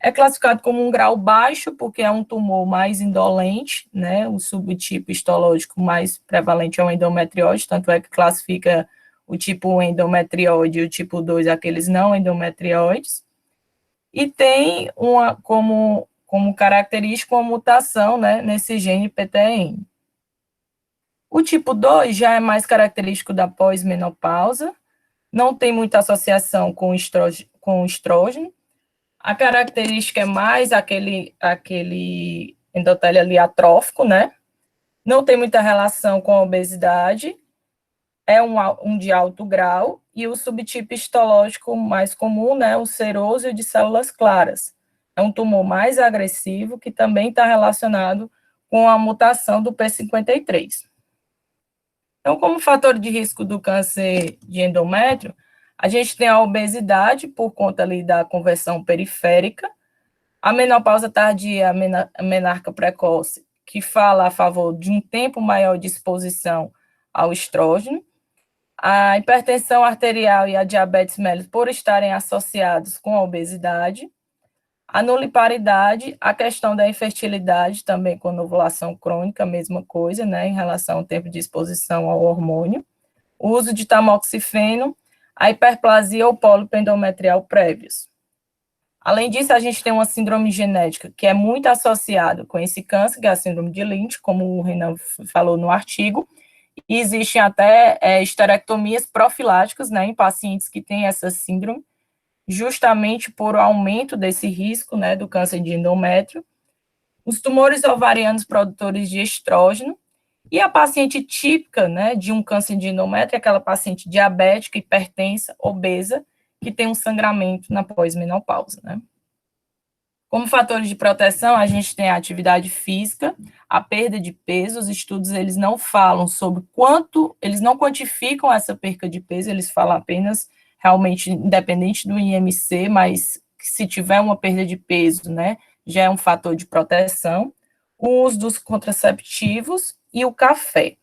É classificado como um grau baixo, porque é um tumor mais indolente, né? O subtipo histológico mais prevalente é o endometriose, tanto é que classifica o tipo 1 endometriose e o tipo 2 aqueles não endometrioides. E tem como característica uma mutação, né, nesse gene PTEN. O tipo 2 já é mais característico da pós-menopausa, não tem muita associação com estrógeno. A característica é mais aquele endotélio ali atrófico, né? Não tem muita relação com a obesidade, é um de alto grau, e o subtipo histológico mais comum, né? O seroso de células claras. É um tumor mais agressivo, que também está relacionado com a mutação do P53. Então, como fator de risco do câncer de endométrio, a gente tem a obesidade, por conta ali da conversão periférica, a menopausa tardia, a menarca precoce, que fala a favor de um tempo maior de exposição ao estrógeno. A hipertensão arterial e a diabetes mellitus por estarem associados com a obesidade. A nulliparidade, a questão da infertilidade também com ovulação crônica, mesma coisa, né, em relação ao tempo de exposição ao hormônio. O uso de tamoxifeno, a hiperplasia ou pólipo endometrial prévios. Além disso, a gente tem uma síndrome genética que é muito associada com esse câncer, que é a síndrome de Lynch, como o Renan falou no artigo, e existem até esterectomias profiláticas, né, em pacientes que têm essa síndrome, justamente por aumento desse risco, né, do câncer de endométrio. Os tumores ovarianos produtores de estrógeno, e a paciente típica, né, de um câncer de endométrio é aquela paciente diabética, hipertensa, obesa, que tem um sangramento na pós-menopausa, né. Como fatores de proteção, a gente tem a atividade física, a perda de peso. Os estudos, eles não falam sobre quanto, eles não quantificam essa perda de peso, eles falam apenas, realmente, independente do IMC, mas se tiver uma perda de peso, né, já é um fator de proteção. O uso dos contraceptivos e o café.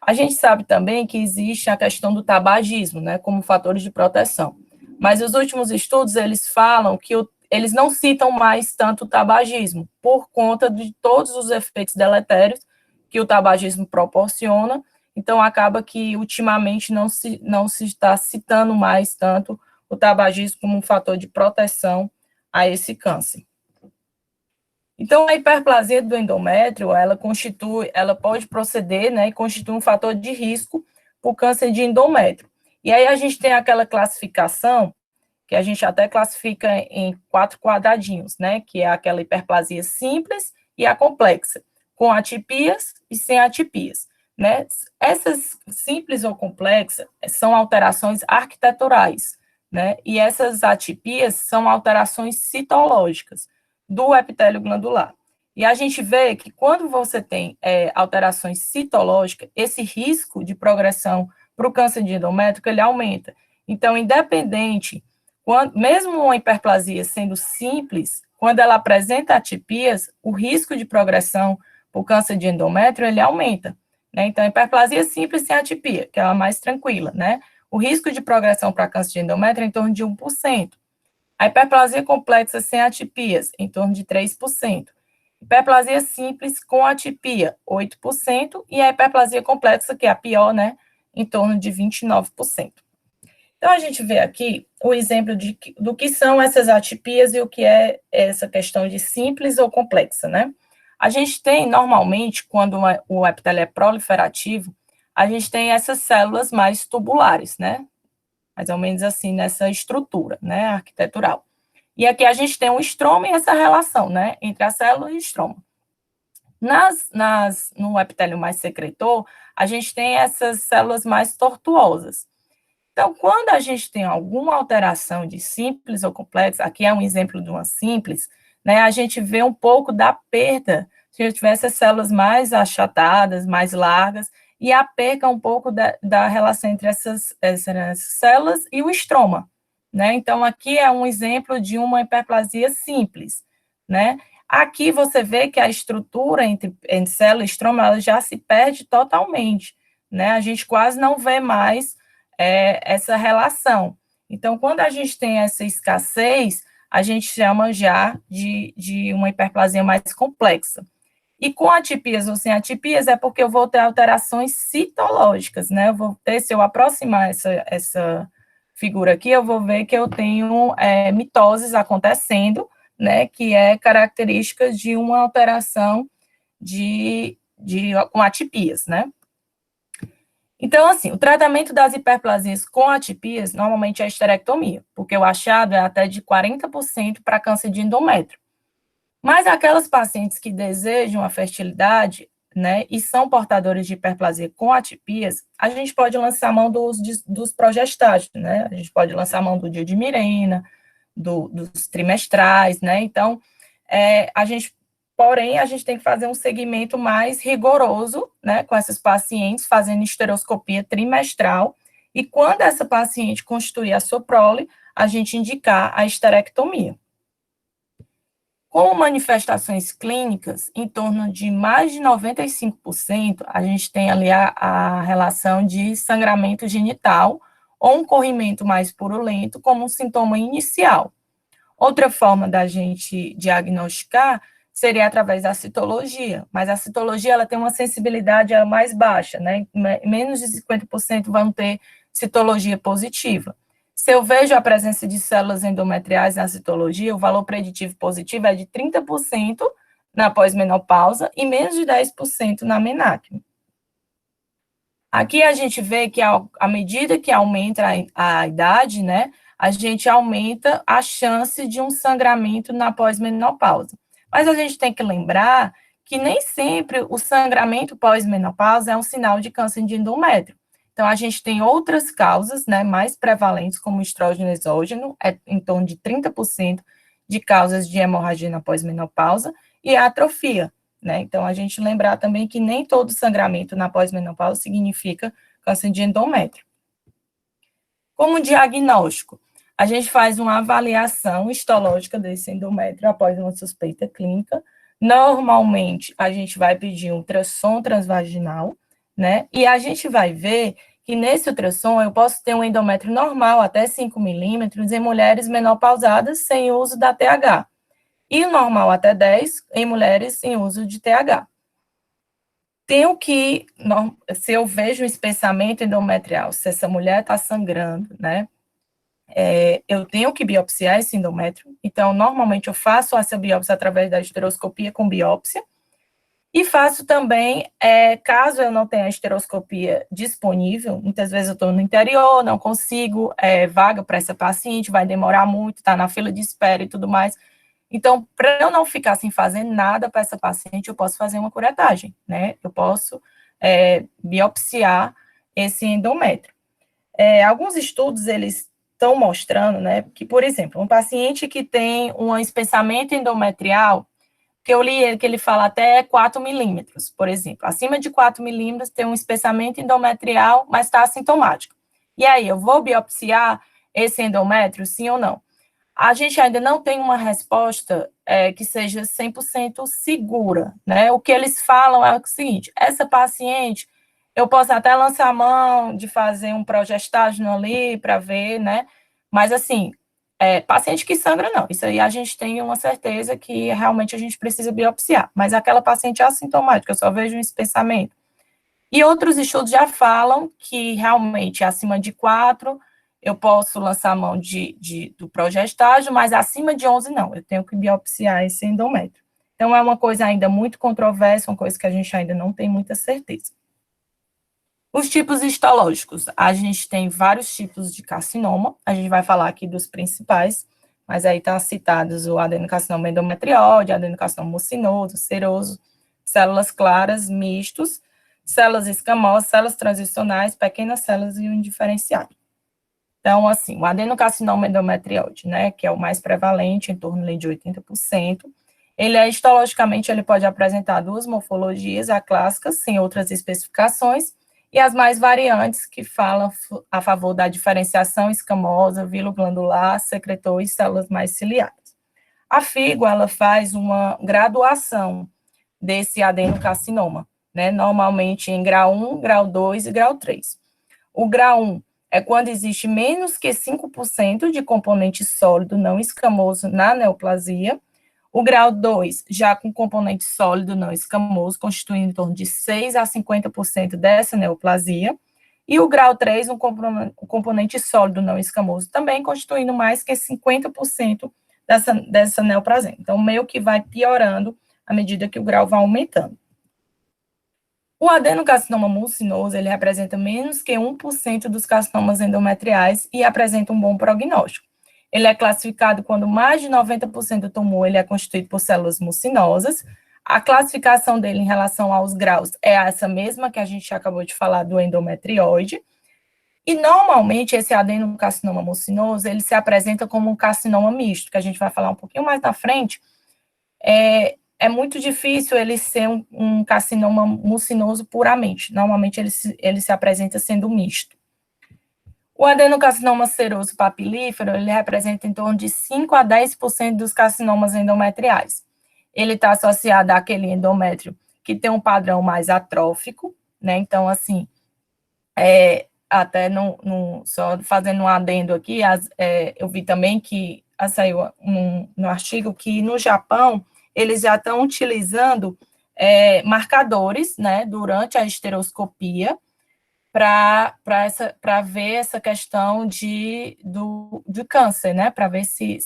A gente sabe também que existe a questão do tabagismo, né, como fatores de proteção. Mas os últimos estudos, eles falam que eles não citam mais tanto o tabagismo, por conta de todos os efeitos deletérios que o tabagismo proporciona. Então, acaba que, ultimamente, não se está citando mais tanto o tabagismo como um fator de proteção a esse câncer. Então, a hiperplasia do endométrio, ela pode proceder, né, e constitui um fator de risco para o câncer de endométrio. E aí a gente tem aquela classificação, que a gente até classifica em 4 quadradinhos, né, que é aquela hiperplasia simples e a complexa, com atipias e sem atipias, né. Essas simples ou complexas são alterações arquiteturais, né, e essas atipias são alterações citológicas do epitélio glandular. E a gente vê que quando você tem alterações citológicas, esse risco de progressão para o câncer de endométrio, ele aumenta. Então, independente, mesmo uma hiperplasia sendo simples, quando ela apresenta atipias, o risco de progressão para o câncer de endométrio, ele aumenta, né? Então, a hiperplasia simples sem atipia, que é a mais tranquila, né? O risco de progressão para câncer de endométrio é em torno de 1%. A hiperplasia complexa sem atipias, em torno de 3%. Hiperplasia simples com atipia, 8%. E a hiperplasia complexa, que é a pior, né, em torno de 29%. Então, a gente vê aqui o exemplo do que são essas atipias e o que é essa questão de simples ou complexa, né? A gente tem, normalmente, quando o epitélio é proliferativo, a gente tem essas células mais tubulares, né? Mais ou menos assim, nessa estrutura, né, arquitetural. E aqui a gente tem um estroma e essa relação, né, entre a célula e o estroma. No epitélio mais secretor, a gente tem essas células mais tortuosas. Então, quando a gente tem alguma alteração de simples ou complexa, aqui é um exemplo de uma simples, né, a gente vê um pouco da perda, se a gente tiver essas células mais achatadas, mais largas, e a perca um pouco da relação entre essas células e o estroma, né? Então, aqui é um exemplo de uma hiperplasia simples, né? Aqui você vê que a estrutura entre célula e estroma, ela já se perde totalmente, né? A gente quase não vê mais essa relação. Então, quando a gente tem essa escassez, a gente chama já de uma hiperplasia mais complexa. E com atipias ou sem atipias é porque eu vou ter alterações citológicas, né? Eu vou ter, se eu aproximar essa figura aqui, eu vou ver que eu tenho mitoses acontecendo, né? Que é característica de uma alteração com atipias, né? Então, assim, o tratamento das hiperplasias com atipias, normalmente é a esterectomia, porque o achado é até de 40% para câncer de endométrio. Mas aquelas pacientes que desejam a fertilidade, né, e são portadores de hiperplasia com atipias, a gente pode lançar mão dos progestágenos, né, a gente pode lançar mão do dia de Mirena, dos trimestrais, né, então, porém, a gente tem que fazer um segmento mais rigoroso, né, com essas pacientes, fazendo esteroscopia trimestral, e quando essa paciente constituir a sua prole, a gente indicar a esterectomia. Com manifestações clínicas, em torno de mais de 95%, a gente tem ali a relação de sangramento genital ou um corrimento mais purulento como um sintoma inicial. Outra forma da gente diagnosticar seria através da citologia, mas a citologia ela tem uma sensibilidade mais baixa, né? Menos de 50% vão ter citologia positiva. Se eu vejo a presença de células endometriais na citologia, o valor preditivo positivo é de 30% na pós-menopausa e menos de 10% na menacme. Aqui a gente vê que, à medida que aumenta a idade, né, a gente aumenta a chance de um sangramento na pós-menopausa. Mas a gente tem que lembrar que nem sempre o sangramento pós-menopausa é um sinal de câncer de endométrio. Então, a gente tem outras causas, né, mais prevalentes, como o estrógeno exógeno, em torno de 30% de causas de hemorragia na pós-menopausa, e a atrofia, né? Então, a gente lembrar também que nem todo sangramento na pós-menopausa significa câncer de endométrio. Como diagnóstico, a gente faz uma avaliação histológica desse endométrio após uma suspeita clínica. Normalmente, a gente vai pedir um ultrassom transvaginal, né? E a gente vai ver que nesse ultrassom eu posso ter um endométrio normal, até 5 milímetros, em mulheres menopausadas sem uso da TH. E o normal até 10 em mulheres sem uso de TH. Tenho que, se eu vejo um espessamento endometrial, se essa mulher está sangrando, né? Eu tenho que biopsiar esse endométrio. Então, normalmente eu faço essa biópsia através da esteroscopia com biópsia. E faço também, caso eu não tenha a esteroscopia disponível, muitas vezes eu estou no interior, não consigo vaga para essa paciente, vai demorar muito, está na fila de espera e tudo mais. Então, para eu não ficar sem fazer nada para essa paciente, eu posso fazer uma curetagem, né? Eu posso biopsiar esse endométrio. Alguns estudos, eles estão mostrando, né, que, por exemplo, um paciente que tem um espessamento endometrial, que eu li que ele fala até 4 milímetros, por exemplo. Acima de 4 milímetros tem um espessamento endometrial, mas está assintomático. E aí, eu vou biopsiar esse endométrio, sim ou não? A gente ainda não tem uma resposta que seja 100% segura, né? O que eles falam é o seguinte, essa paciente, eu posso até lançar a mão de fazer um progestágeno ali para ver, né? Mas, assim, paciente que sangra, não. Isso aí a gente tem uma certeza que realmente a gente precisa biopsiar. Mas aquela paciente assintomática, eu só vejo um espessamento. E outros estudos já falam que realmente acima de 4, eu posso lançar a mão do progestágeno, mas acima de 11, não. Eu tenho que biopsiar esse endométrio. Então, é uma coisa ainda muito controversa, uma coisa que a gente ainda não tem muita certeza. Os tipos histológicos, a gente tem vários tipos de carcinoma, a gente vai falar aqui dos principais, mas aí tá citados o adenocarcinoma endometriose, adenocarcinoma mucinoso, seroso, células claras, mistos, células escamosas, células transicionais, pequenas células e o indiferenciado. Então, assim, o adenocarcinoma endometriose, né, que é o mais prevalente, em torno de 80%, ele histologicamente, ele pode apresentar 2 morfologias, a clássica, sem outras especificações, e as mais variantes, que falam a favor da diferenciação escamosa, viloglandular, secretor e células mais ciliadas. A FIGO, ela faz uma graduação desse adenocarcinoma, né, normalmente em grau 1, grau 2 e grau 3. O grau 1 é quando existe menos que 5% de componente sólido não escamoso na neoplasia. O grau 2, já com componente sólido não escamoso, constituindo em torno de 6 a 50% dessa neoplasia. E o grau 3, um componente sólido não escamoso, também constituindo mais que 50% dessa neoplasia. Então, meio que vai piorando à medida que o grau vai aumentando. O adenocarcinoma mucinoso, ele representa menos que 1% dos carcinomas endometriais e apresenta um bom prognóstico. Ele é classificado quando mais de 90% do tumor ele é constituído por células mucinosas. A classificação dele em relação aos graus é essa mesma que a gente acabou de falar do endometrioide. E, normalmente, esse adenocarcinoma mucinoso, ele se apresenta como um carcinoma misto, que a gente vai falar um pouquinho mais na frente. É muito difícil ele ser um carcinoma mucinoso puramente. Normalmente, ele se apresenta sendo misto. O adenocarcinoma seroso papilífero, ele representa em torno de 5 a 10% dos carcinomas endometriais. Ele está associado àquele endométrio que tem um padrão mais atrófico, né? Então, assim, até só fazendo um adendo aqui, eu vi também que saiu no artigo que no Japão eles já estão utilizando marcadores, né, durante a esteroscopia para ver essa questão do câncer, né, para ver se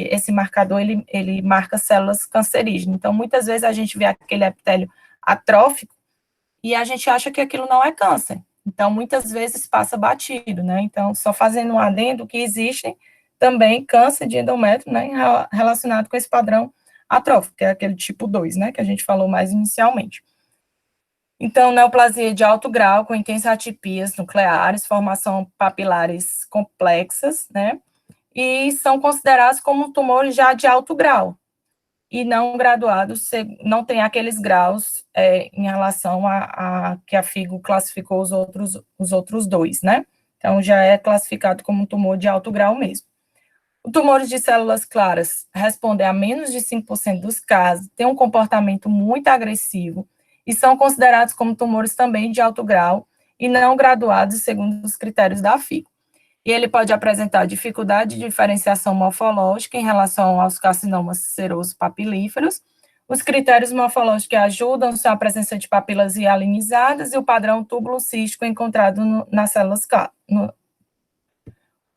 esse marcador ele marca células cancerígenas. Então, muitas vezes a gente vê aquele epitélio atrófico e a gente acha que aquilo não é câncer. Então, muitas vezes passa batido, né? Então, só fazendo um adendo que existem também câncer de endométrio, né, relacionado com esse padrão atrófico, que é aquele tipo 2, né, que a gente falou mais inicialmente. Então, neoplasia de alto grau, com intensas atipias nucleares, formação papilares complexas, né, e são considerados como tumores já de alto grau, e não graduados, não tem aqueles graus em relação a que a FIGO classificou os outros 2, né? Então, já é classificado como um tumor de alto grau mesmo. Os tumores de células claras respondem a menos de 5% dos casos, têm um comportamento muito agressivo e são considerados como tumores também de alto grau e não graduados segundo os critérios da FIGO. E ele pode apresentar dificuldade de diferenciação morfológica em relação aos carcinomas serosos papilíferos. Os critérios morfológicos ajudam são a presença de papilas hialinizadas e o padrão túbulo cístico encontrado nas células claras.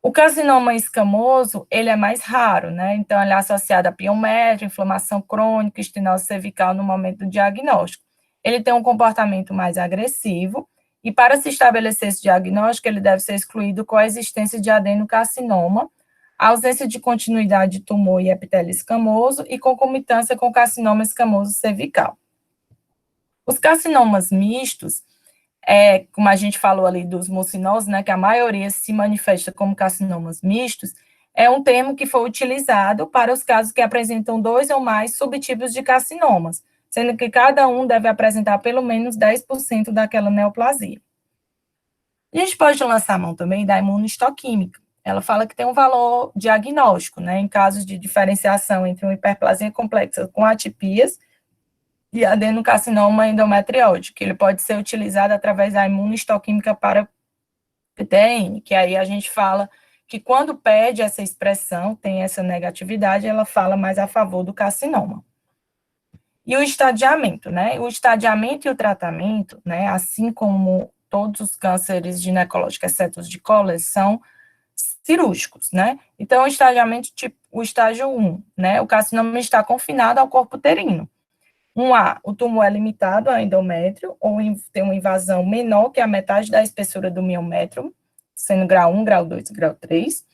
O carcinoma escamoso, ele é mais raro, né? Então, ele é associado a piométria, inflamação crônica, estenose cervical no momento do diagnóstico. Ele tem um comportamento mais agressivo, e para se estabelecer esse diagnóstico, ele deve ser excluído com a existência de adenocarcinoma, a ausência de continuidade de tumor e epitélio escamoso e concomitância com carcinoma escamoso cervical. Os carcinomas mistos, como a gente falou ali dos mucinosos, né, que a maioria se manifesta como carcinomas mistos, é um termo que foi utilizado para os casos que apresentam 2 ou mais subtipos de carcinomas, sendo que cada um deve apresentar pelo menos 10% daquela neoplasia. A gente pode lançar a mão também da imunohistoquímica. Ela fala que tem um valor diagnóstico, né, em casos de diferenciação entre uma hiperplasia complexa com atipias e adenocarcinoma endometrióide, que ele pode ser utilizado através da imunohistoquímica para PTN, que aí a gente fala que quando pede essa expressão, tem essa negatividade, ela fala mais a favor do carcinoma. E o estadiamento, né? O estadiamento e o tratamento, né, assim como todos os cânceres ginecológicos, exceto os de cólon, são cirúrgicos, né? Então, o estadiamento, tipo, o estágio 1, né? O carcinoma está confinado ao corpo uterino. 1A, o tumor é limitado ao endométrio, ou tem uma invasão menor que a metade da espessura do miométrio, sendo grau 1, grau 2 e grau 3.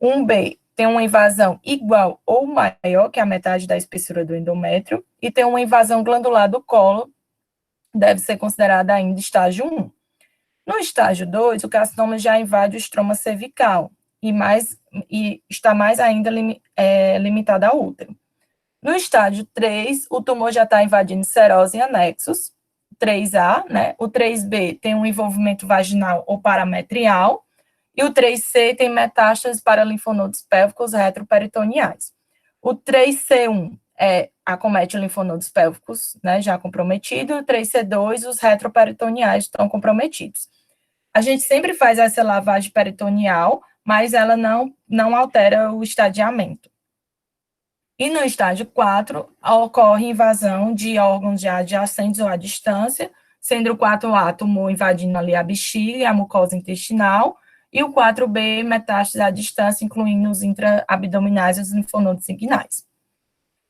1B, tem uma invasão igual ou maior que a metade da espessura do endométrio, e tem uma invasão glandular do colo, deve ser considerada ainda estágio 1. No estágio 2, o carcinoma já invade o estroma cervical, e está mais ainda limitado ao útero. No estágio 3, o tumor já está invadindo serose e anexos, 3A, né? O 3B tem um envolvimento vaginal ou parametrial, e o 3C tem metástases para linfonodos pélvicos retroperitoneais. O 3C1 acomete linfonodos pélvicos, né, já comprometido, e o 3C2, os retroperitoneais estão comprometidos. A gente sempre faz essa lavagem peritoneal, mas ela não altera o estadiamento. E no estágio 4, ocorre invasão de órgãos já adjacentes ou à distância, sendo o 4A tumor invadindo ali a bexiga e a mucosa intestinal, e o 4B, metástase à distância, incluindo os intraabdominais e os linfonodos inguinais.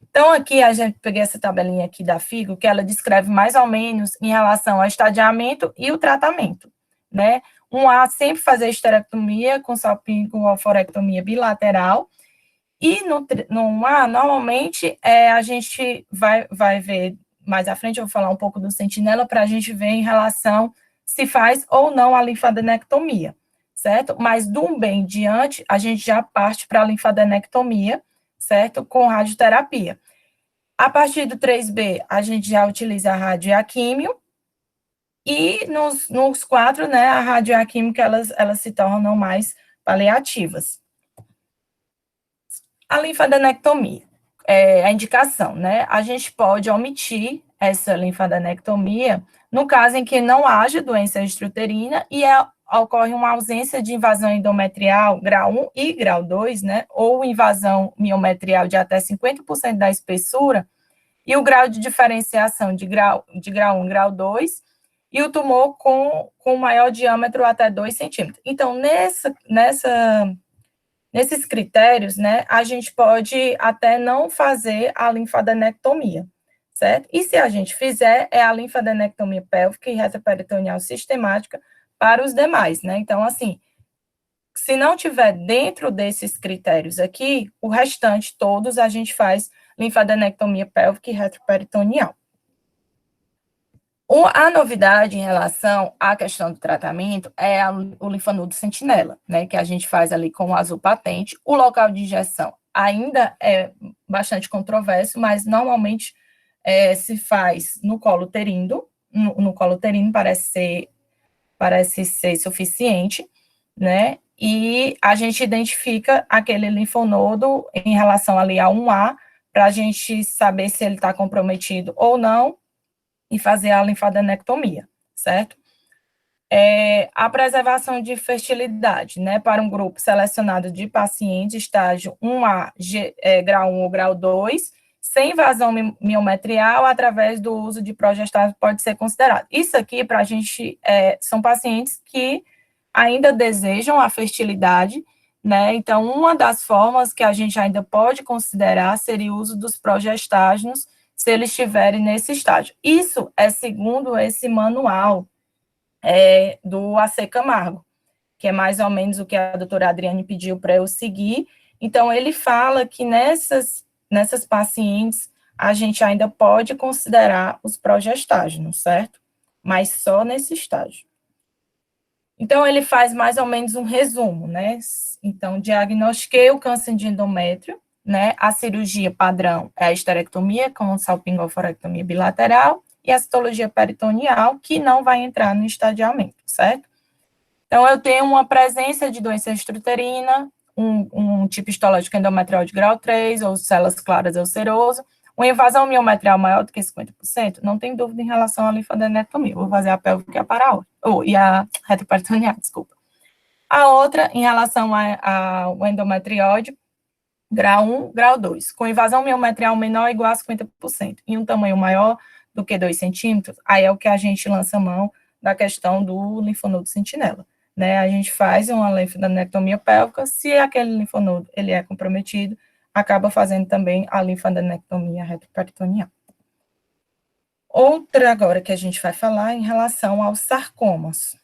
Então, aqui, peguei essa tabelinha aqui da FIGO, que ela descreve mais ou menos em relação ao estadiamento e o tratamento, né? 1A, sempre fazer esterectomia com salpingo ou oforectomia bilateral, e no 1A, normalmente, a gente vai ver, mais à frente eu vou falar um pouco do sentinela, para a gente ver em relação se faz ou não a linfadenectomia, certo? Mas do 1B em diante, a gente já parte para a linfadenectomia, certo? Com radioterapia. A partir do 3B, a gente já utiliza a rádio e a químio, E nos 4, né, a radioquímica, elas se tornam mais paliativas. A linfadenectomia, a indicação, né, a gente pode omitir essa linfadenectomia no caso em que não haja doença extrauterina e ocorre uma ausência de invasão endometrial grau 1 e grau 2, né, ou invasão miometrial de até 50% da espessura, e o grau de diferenciação de grau 1 e grau 2, e o tumor com maior diâmetro até 2 centímetros. Então, nesses critérios, né, a gente pode até não fazer a linfadenectomia, certo? E se a gente fizer, é a linfadenectomia pélvica e retroperitoneal sistemática para os demais, né? Então, assim, se não tiver dentro desses critérios aqui, o restante, todos, a gente faz linfadenectomia pélvica e retroperitoneal. A novidade em relação à questão do tratamento é o linfonodo sentinela, né, que a gente faz ali com o azul patente. O local de injeção ainda é bastante controverso, mas normalmente se faz no colo uterino, no colo uterino parece ser suficiente, né, e a gente identifica aquele linfonodo em relação ali a 1A, para a gente saber se ele está comprometido ou não, e fazer a linfadenectomia, certo? A preservação de fertilidade, né, para um grupo selecionado de pacientes, estágio 1A, grau 1 ou grau 2, sem invasão miometrial, através do uso de progestágeno, pode ser considerado. Isso aqui, para a gente, são pacientes que ainda desejam a fertilidade, né, então, uma das formas que a gente ainda pode considerar seria o uso dos progestágenos, se eles estiverem nesse estágio. Isso é segundo esse manual do AC Camargo, que é mais ou menos o que a doutora Adriane pediu para eu seguir. Então, ele fala que nessas pacientes, a gente ainda pode considerar os progestágenos, certo? Mas só nesse estágio. Então, ele faz mais ou menos um resumo, né? Então, diagnostiquei o câncer de endométrio, né, a cirurgia padrão é a esterectomia com salpingoforectomia bilateral e a citologia peritoneal, que não vai entrar no estadiamento, certo? Então, eu tenho uma presença de doença extrauterina, um tipo histológico endometrial de grau 3, ou células claras ulceroso, uma invasão miometrial maior do que 50%, não tem dúvida em relação à linfadenectomia. Vou fazer a pélvica e a retroperitoneal, desculpa. A outra, em relação ao endometrióide, grau 1, grau 2, com invasão miometrial menor ou igual a 50%, e um tamanho maior do que 2 centímetros, aí é o que a gente lança mão da questão do linfonodo sentinela, né? A gente faz uma linfadenectomia pélvica, se aquele linfonodo ele é comprometido, acaba fazendo também a linfadenectomia retroperitoneal. Outra agora que a gente vai falar em relação aos sarcomas.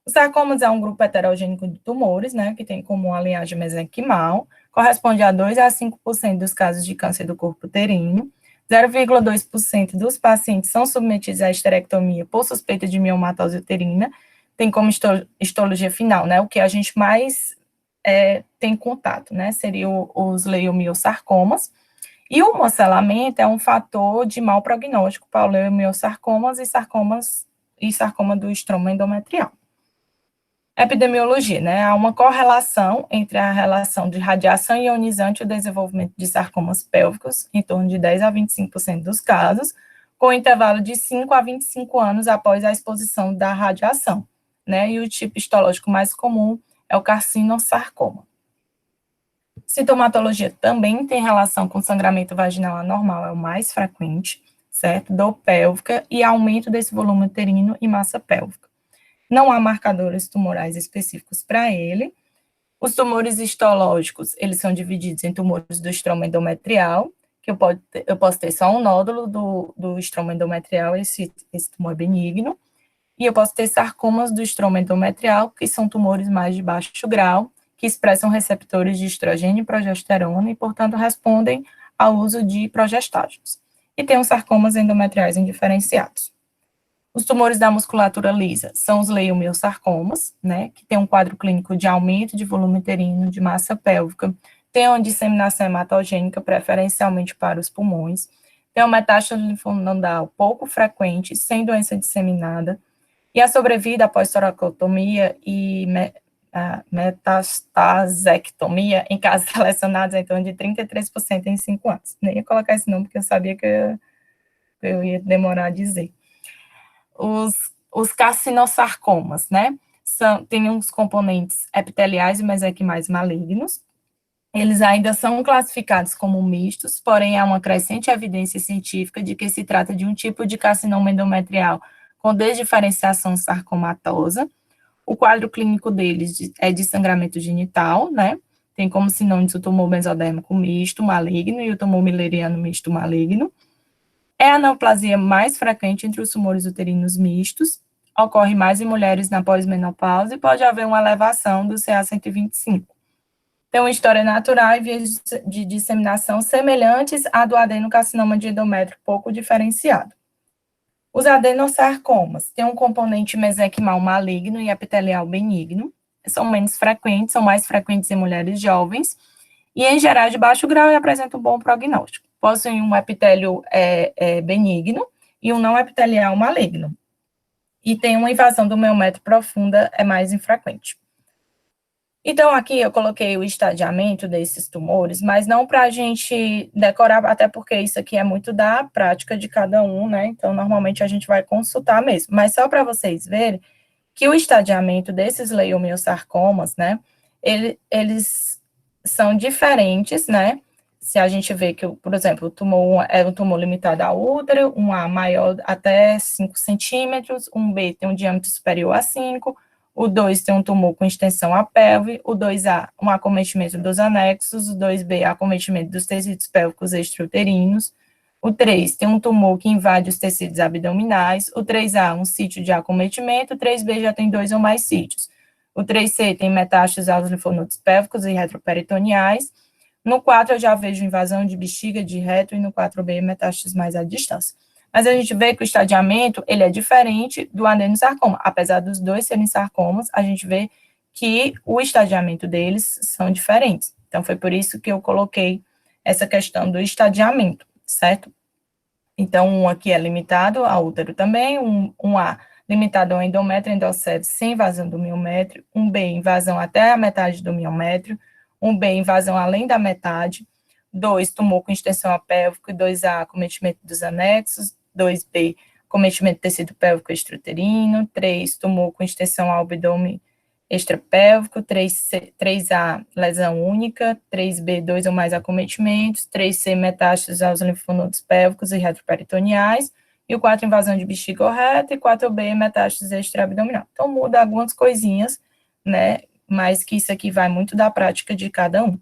Os sarcomas é um grupo heterogêneo de tumores, né, que tem como a linhagem mesenquimal, corresponde a 2 a 5% dos casos de câncer do corpo uterino, 0,2% dos pacientes são submetidos à esterectomia por suspeita de miomatose uterina, tem como histologia final, né, o que a gente mais tem contato, né, seria os leiomiosarcomas, e o mocelamento é um fator de mau prognóstico para o leiomiosarcomas e sarcoma do estroma endometrial. Epidemiologia, né? Há uma correlação entre a relação de radiação ionizante e o desenvolvimento de sarcomas pélvicos, em torno de 10 a 25% dos casos, com intervalo de 5 a 25 anos após a exposição da radiação, né? E o tipo histológico mais comum é o carcinosarcoma. Sintomatologia também tem relação com sangramento vaginal anormal, é o mais frequente, certo? Dor pélvica e aumento desse volume uterino e massa pélvica. Não há marcadores tumorais específicos para ele. Os tumores histológicos, eles são divididos em tumores do estroma endometrial, que eu posso ter só um nódulo do estroma endometrial, esse tumor é benigno, e eu posso ter sarcomas do estroma endometrial, que são tumores mais de baixo grau, que expressam receptores de estrogênio e progesterona e, portanto, respondem ao uso de progestágenos. E tem os sarcomas endometriais indiferenciados. Os tumores da musculatura lisa são os leiomiosarcomas, né, que tem um quadro clínico de aumento de volume uterino, de massa pélvica, tem uma disseminação hematogênica, preferencialmente para os pulmões, tem uma metástase linfonodal pouco frequente, sem doença disseminada, e a sobrevida após toracotomia e metastasectomia em casos selecionados é em torno de 33% em 5 anos. Nem ia colocar esse nome, porque eu sabia que eu ia demorar a dizer. Os carcinosarcomas, né? Tem uns componentes epiteliais e mesenquimais malignos. Eles ainda são classificados como mistos, porém há uma crescente evidência científica de que se trata de um tipo de carcinoma endometrial com desdiferenciação sarcomatosa. O quadro clínico deles é de sangramento genital, né? Tem como sinônimos o tumor mesodérmico misto maligno e o tumor mülleriano misto maligno. É a neoplasia mais frequente entre os tumores uterinos mistos, ocorre mais em mulheres na pós-menopausa e pode haver uma elevação do CA-125. Tem uma história natural e vias de disseminação semelhantes à do adenocarcinoma de endométrio pouco diferenciado. Os adenosarcomas têm um componente mesenquimal maligno e epitelial benigno, são menos frequentes, são mais frequentes em mulheres jovens, e em geral de baixo grau e apresentam um bom prognóstico. Possuem um epitélio benigno e um não epitelial maligno. E tem uma invasão do miométrio profunda, é mais infrequente. Então, aqui eu coloquei o estadiamento desses tumores, mas não para a gente decorar, até porque isso aqui é muito da prática de cada um, né? Então, normalmente a gente vai consultar mesmo. Mas só para vocês verem que o estadiamento desses leiomiosarcomas, né? Eles são diferentes, né? Se a gente vê que, por exemplo, o tumor 1 é um tumor limitado ao útero, um A maior até 5 centímetros, um B tem um diâmetro superior a 5, o 2 tem um tumor com extensão à pelve, o 2A, um acometimento dos anexos, o 2B, acometimento dos tecidos pélvicos extrauterinos, o 3 tem um tumor que invade os tecidos abdominais, o 3A, um sítio de acometimento, o 3B já tem 2 ou mais sítios, o 3C tem metástases aos linfonodos pélvicos e retroperitoneais, no 4 eu já vejo invasão de bexiga, de reto, e no 4B metástases mais à distância. Mas a gente vê que o estadiamento, ele é diferente do adenosarcoma. Apesar dos dois serem sarcomas, a gente vê que o estadiamento deles são diferentes. Então, foi por isso que eu coloquei essa questão do estadiamento, certo? Então, um aqui é limitado ao útero também, um A limitado ao endométrio, endocele sem invasão do miométrio, um B, invasão até a metade do miométrio, um B, invasão além da metade, 2, tumor com extensão apélvica, 2A, acometimento dos anexos, 2B, acometimento do tecido pélvico extrauterino, 3, tumor com extensão ao abdômen extrapélvico, 3A, lesão única, 3B, 2 ou mais acometimentos, 3C, metástases aos linfonodos pélvicos e retroperitoneais, e o 4, invasão de bexiga ou reto, e 4B, metástases extraabdominal. Então, muda algumas coisinhas, né, mas que isso aqui vai muito da prática de cada um.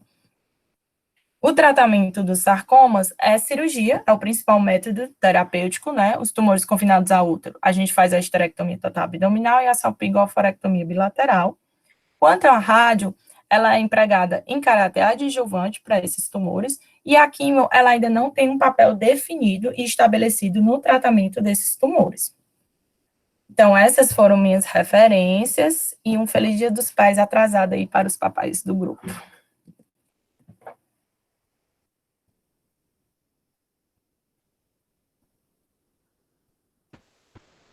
O tratamento dos sarcomas é cirurgia, é o principal método terapêutico, né? Os tumores confinados ao útero, a gente faz a esterectomia total abdominal e a salpingo-oophorectomia bilateral. Quanto à rádio, ela é empregada em caráter adjuvante para esses tumores, e a quimio, ela ainda não tem um papel definido e estabelecido no tratamento desses tumores. Então, essas foram minhas referências, e um feliz Dia dos Pais atrasado aí para os papais do grupo.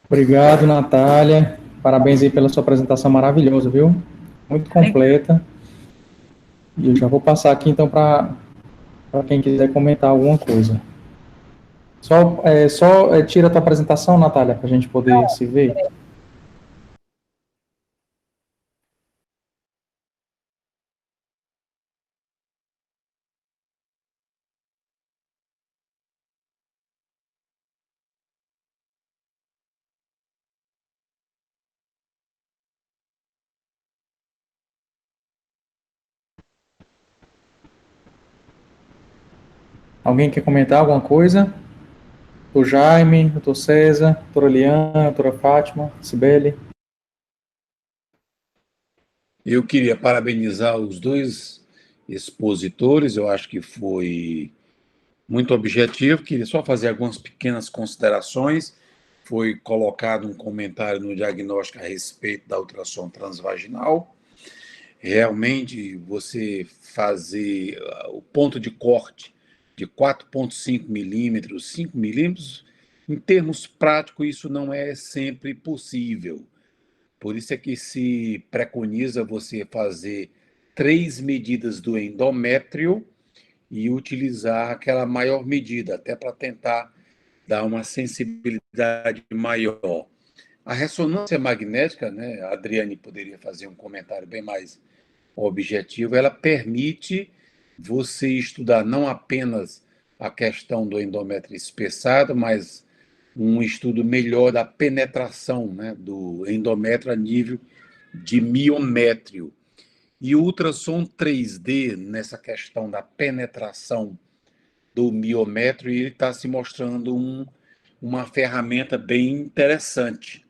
Obrigado, Natália. Parabéns aí pela sua apresentação maravilhosa, viu? Muito completa. E eu já vou passar aqui, então, para quem quiser comentar alguma coisa. Só tira a tua apresentação, Natália, para a gente poder se ver. Alguém quer comentar alguma coisa? Doutor Jaime, doutor César, doutora Liana, doutora Fátima, Cibele. Eu queria parabenizar os dois expositores, eu acho que foi muito objetivo. Queria só fazer algumas pequenas considerações. Foi colocado um comentário no diagnóstico a respeito da ultrassom transvaginal. Realmente, você fazer o ponto de corte de 4,5 milímetros, 5 milímetros, em termos práticos, isso não é sempre possível. Por isso é que se preconiza você fazer 3 medidas do endométrio e utilizar aquela maior medida, até para tentar dar uma sensibilidade maior. A ressonância magnética, né, a Adriane poderia fazer um comentário bem mais objetivo, ela permite você estudar não apenas a questão do endométrio espessado, mas um estudo melhor da penetração, né, do endométrio a nível de miométrio. E o ultrassom 3D, nessa questão da penetração do miométrio, ele está se mostrando uma ferramenta bem interessante.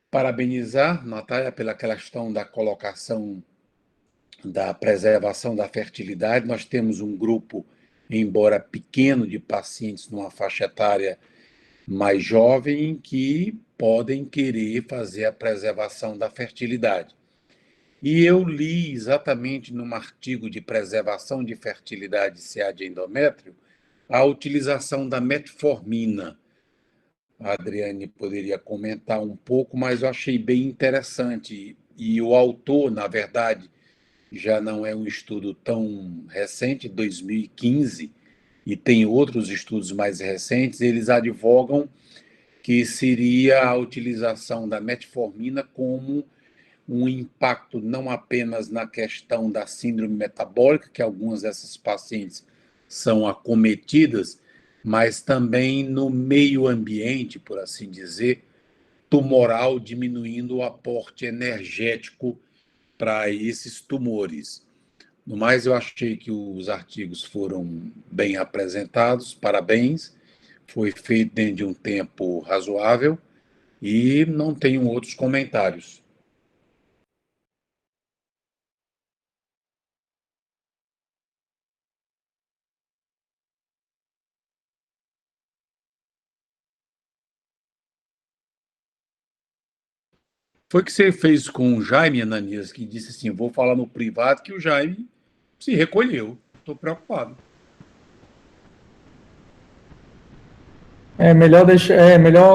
Parabenizar, Natália, pela questão da colocação da preservação da fertilidade. Nós temos um grupo, embora pequeno, de pacientes numa faixa etária mais jovem que podem querer fazer a preservação da fertilidade. E eu li exatamente num artigo de preservação de fertilidade CA de endométrio a utilização da metformina. A Adriane poderia comentar um pouco, mas eu achei bem interessante. E o autor, na verdade, já não é um estudo tão recente, 2015, e tem outros estudos mais recentes, eles advogam que seria a utilização da metformina como um impacto não apenas na questão da síndrome metabólica, que algumas dessas pacientes são acometidas, mas também no meio ambiente, por assim dizer, tumoral, diminuindo o aporte energético para esses tumores. No mais, eu achei que os artigos foram bem apresentados, parabéns, foi feito dentro de um tempo razoável e não tenho outros comentários. Foi o que você fez com o Jaime, Ananias, que disse assim, vou falar no privado, que o Jaime se recolheu. Estou preocupado. É melhor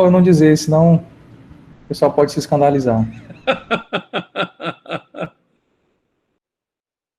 eu não dizer, senão o pessoal pode se escandalizar.